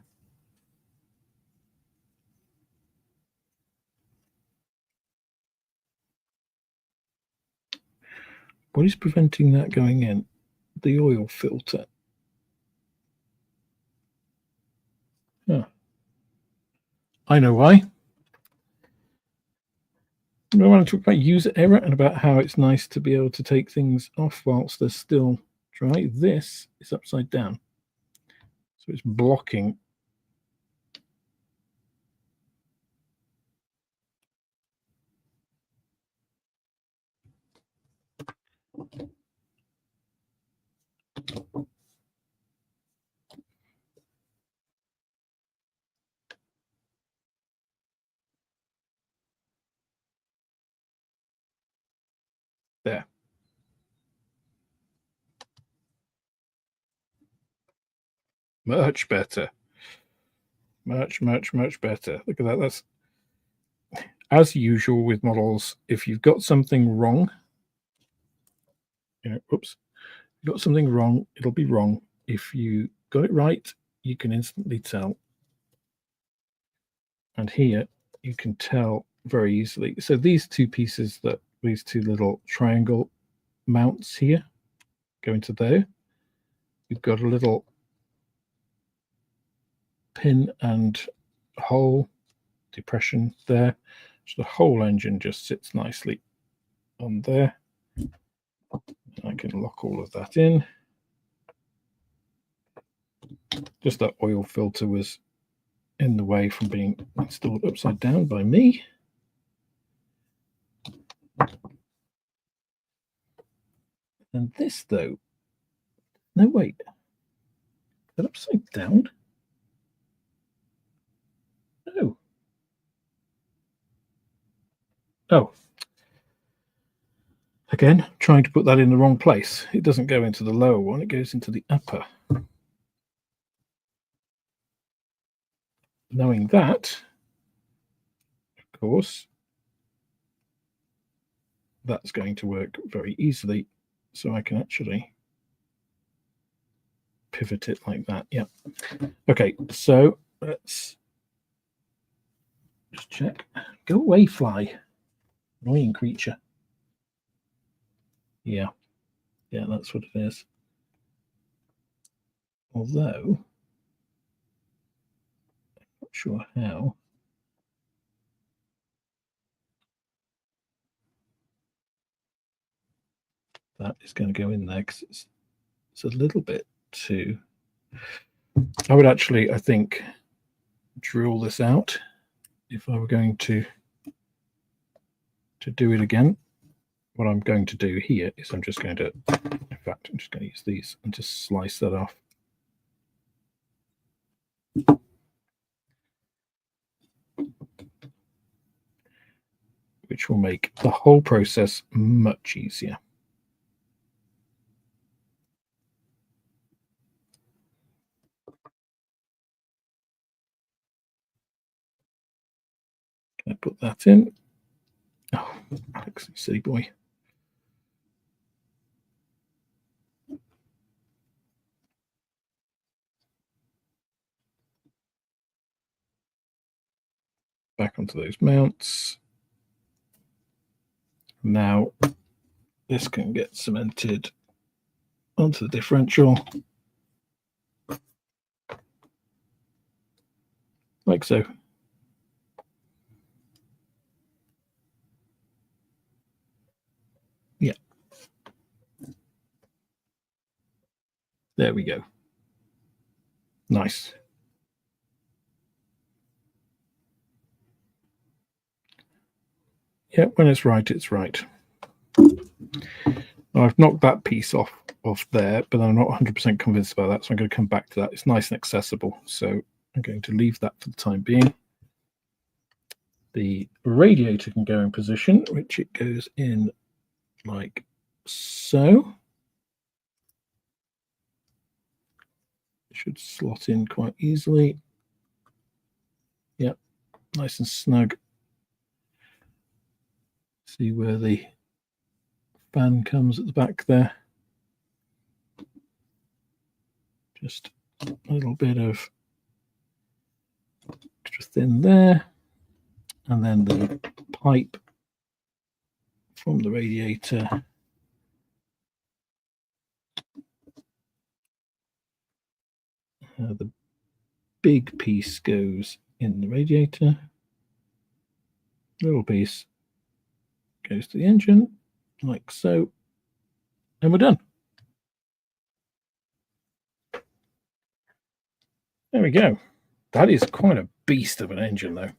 what is preventing that going in? The oil filter. Oh. I know why. I want to talk about user error and about how it's nice to be able to take things off whilst they're still dry. This is upside down. So it's blocking. There. Much better. Much better. Look at that. That's as usual with models. If you've got something wrong, oops, you've got something wrong, it'll be wrong. If you got it right, you can instantly tell. And here you can tell very easily. So these two pieces, these two little triangle mounts here go into there. You've got a little pin and hole depression there. So the whole engine just sits nicely on there. I can lock all of that in. Just that oil filter was in the way from being installed upside down by me. And this, though, no, wait, is that upside down? No. Oh. Again, trying to put that in the wrong place. It doesn't go into the lower one, it goes into the upper. Knowing that, of course, that's going to work very easily. So I can actually pivot it like that. Yeah. Okay, so let's just check. Go away, fly. Annoying creature. Yeah, that's what it is. Although, I'm not sure how. That is going to go in there because it's a little bit too. I would actually, I think, drill this out if I were going to do it again. What I'm going to do here is I'm just going to, in fact, I'm just going to use these and just slice that off. Which will make the whole process much easier. I put that in. Oh, Alex, you silly boy. Back onto those mounts. Now this can get cemented onto the differential. Like so. Yeah. There we go. Nice. Yeah, when it's right, it's right. Now, I've knocked that piece off there, but I'm not 100% convinced about that, so I'm going to come back to that. It's nice and accessible, so I'm going to leave that for the time being. The radiator can go in position, which it goes in like so. It should slot in quite easily. Yep, nice and snug. See where the fan comes at the back there. Just a little bit of extra thin there, and then the pipe from the radiator the big piece goes in the radiator, little piece goes to the engine like so, and we're done. There we go. That is quite a beast of an engine, though.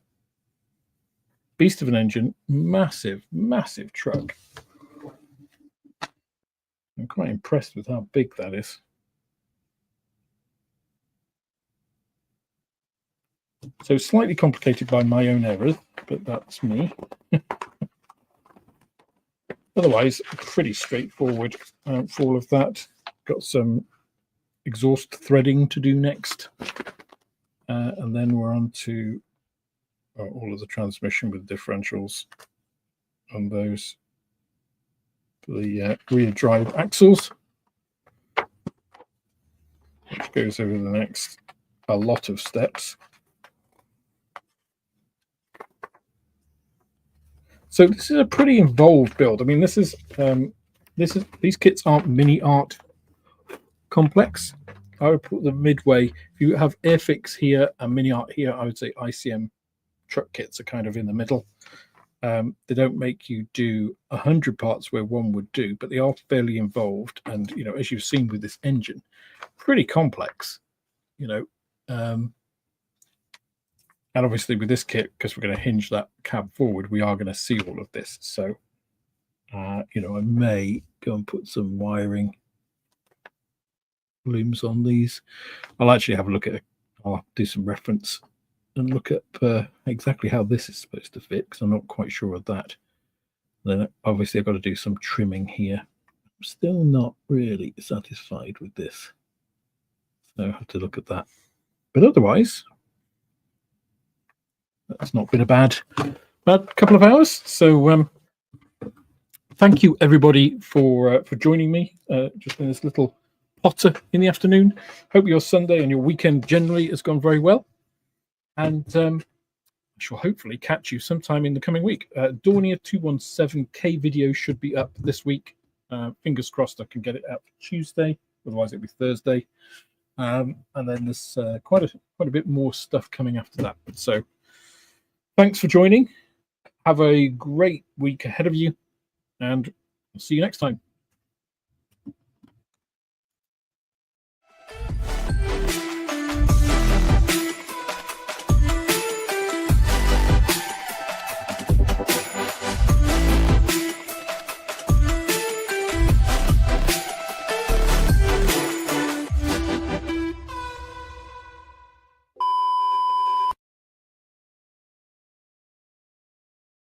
Beast of an engine, massive, massive truck. I'm quite impressed with how big that is. So slightly complicated by my own errors, but that's me. Otherwise, pretty straightforward for all of that. Got some exhaust threading to do next. And then we're on to all of the transmission with differentials on those. The rear drive axles, which goes over the next a lot of steps. So this is a pretty involved build. I mean, these kits aren't mini art complex. I would put them midway. If you have airfix here and mini art here, I would say ICM truck kits are kind of in the middle. They don't make you do 100 parts where one would do, but they are fairly involved. And, you know, as you've seen with this engine, pretty complex, you know. And obviously with this kit, because we're going to hinge that cab forward, we are going to see all of this. So, you know, I may go and put some wiring looms on these. I'll actually have a look at it. I'll do some reference and look at exactly how this is supposed to fit, because I'm not quite sure of that. Then obviously I've got to do some trimming here. I'm still not really satisfied with this, so I have to look at that. But otherwise, that's not been a bad couple of hours. So thank you everybody for joining me just in this little potter in the afternoon. Hope your Sunday and your weekend generally has gone very well. And I shall hopefully catch you sometime in the coming week. Dornier 217K video should be up this week. Fingers crossed I can get it out for Tuesday. Otherwise it'll be Thursday. And then there's quite a bit more stuff coming after that. So thanks for joining. Have a great week ahead of you, and I'll see you next time.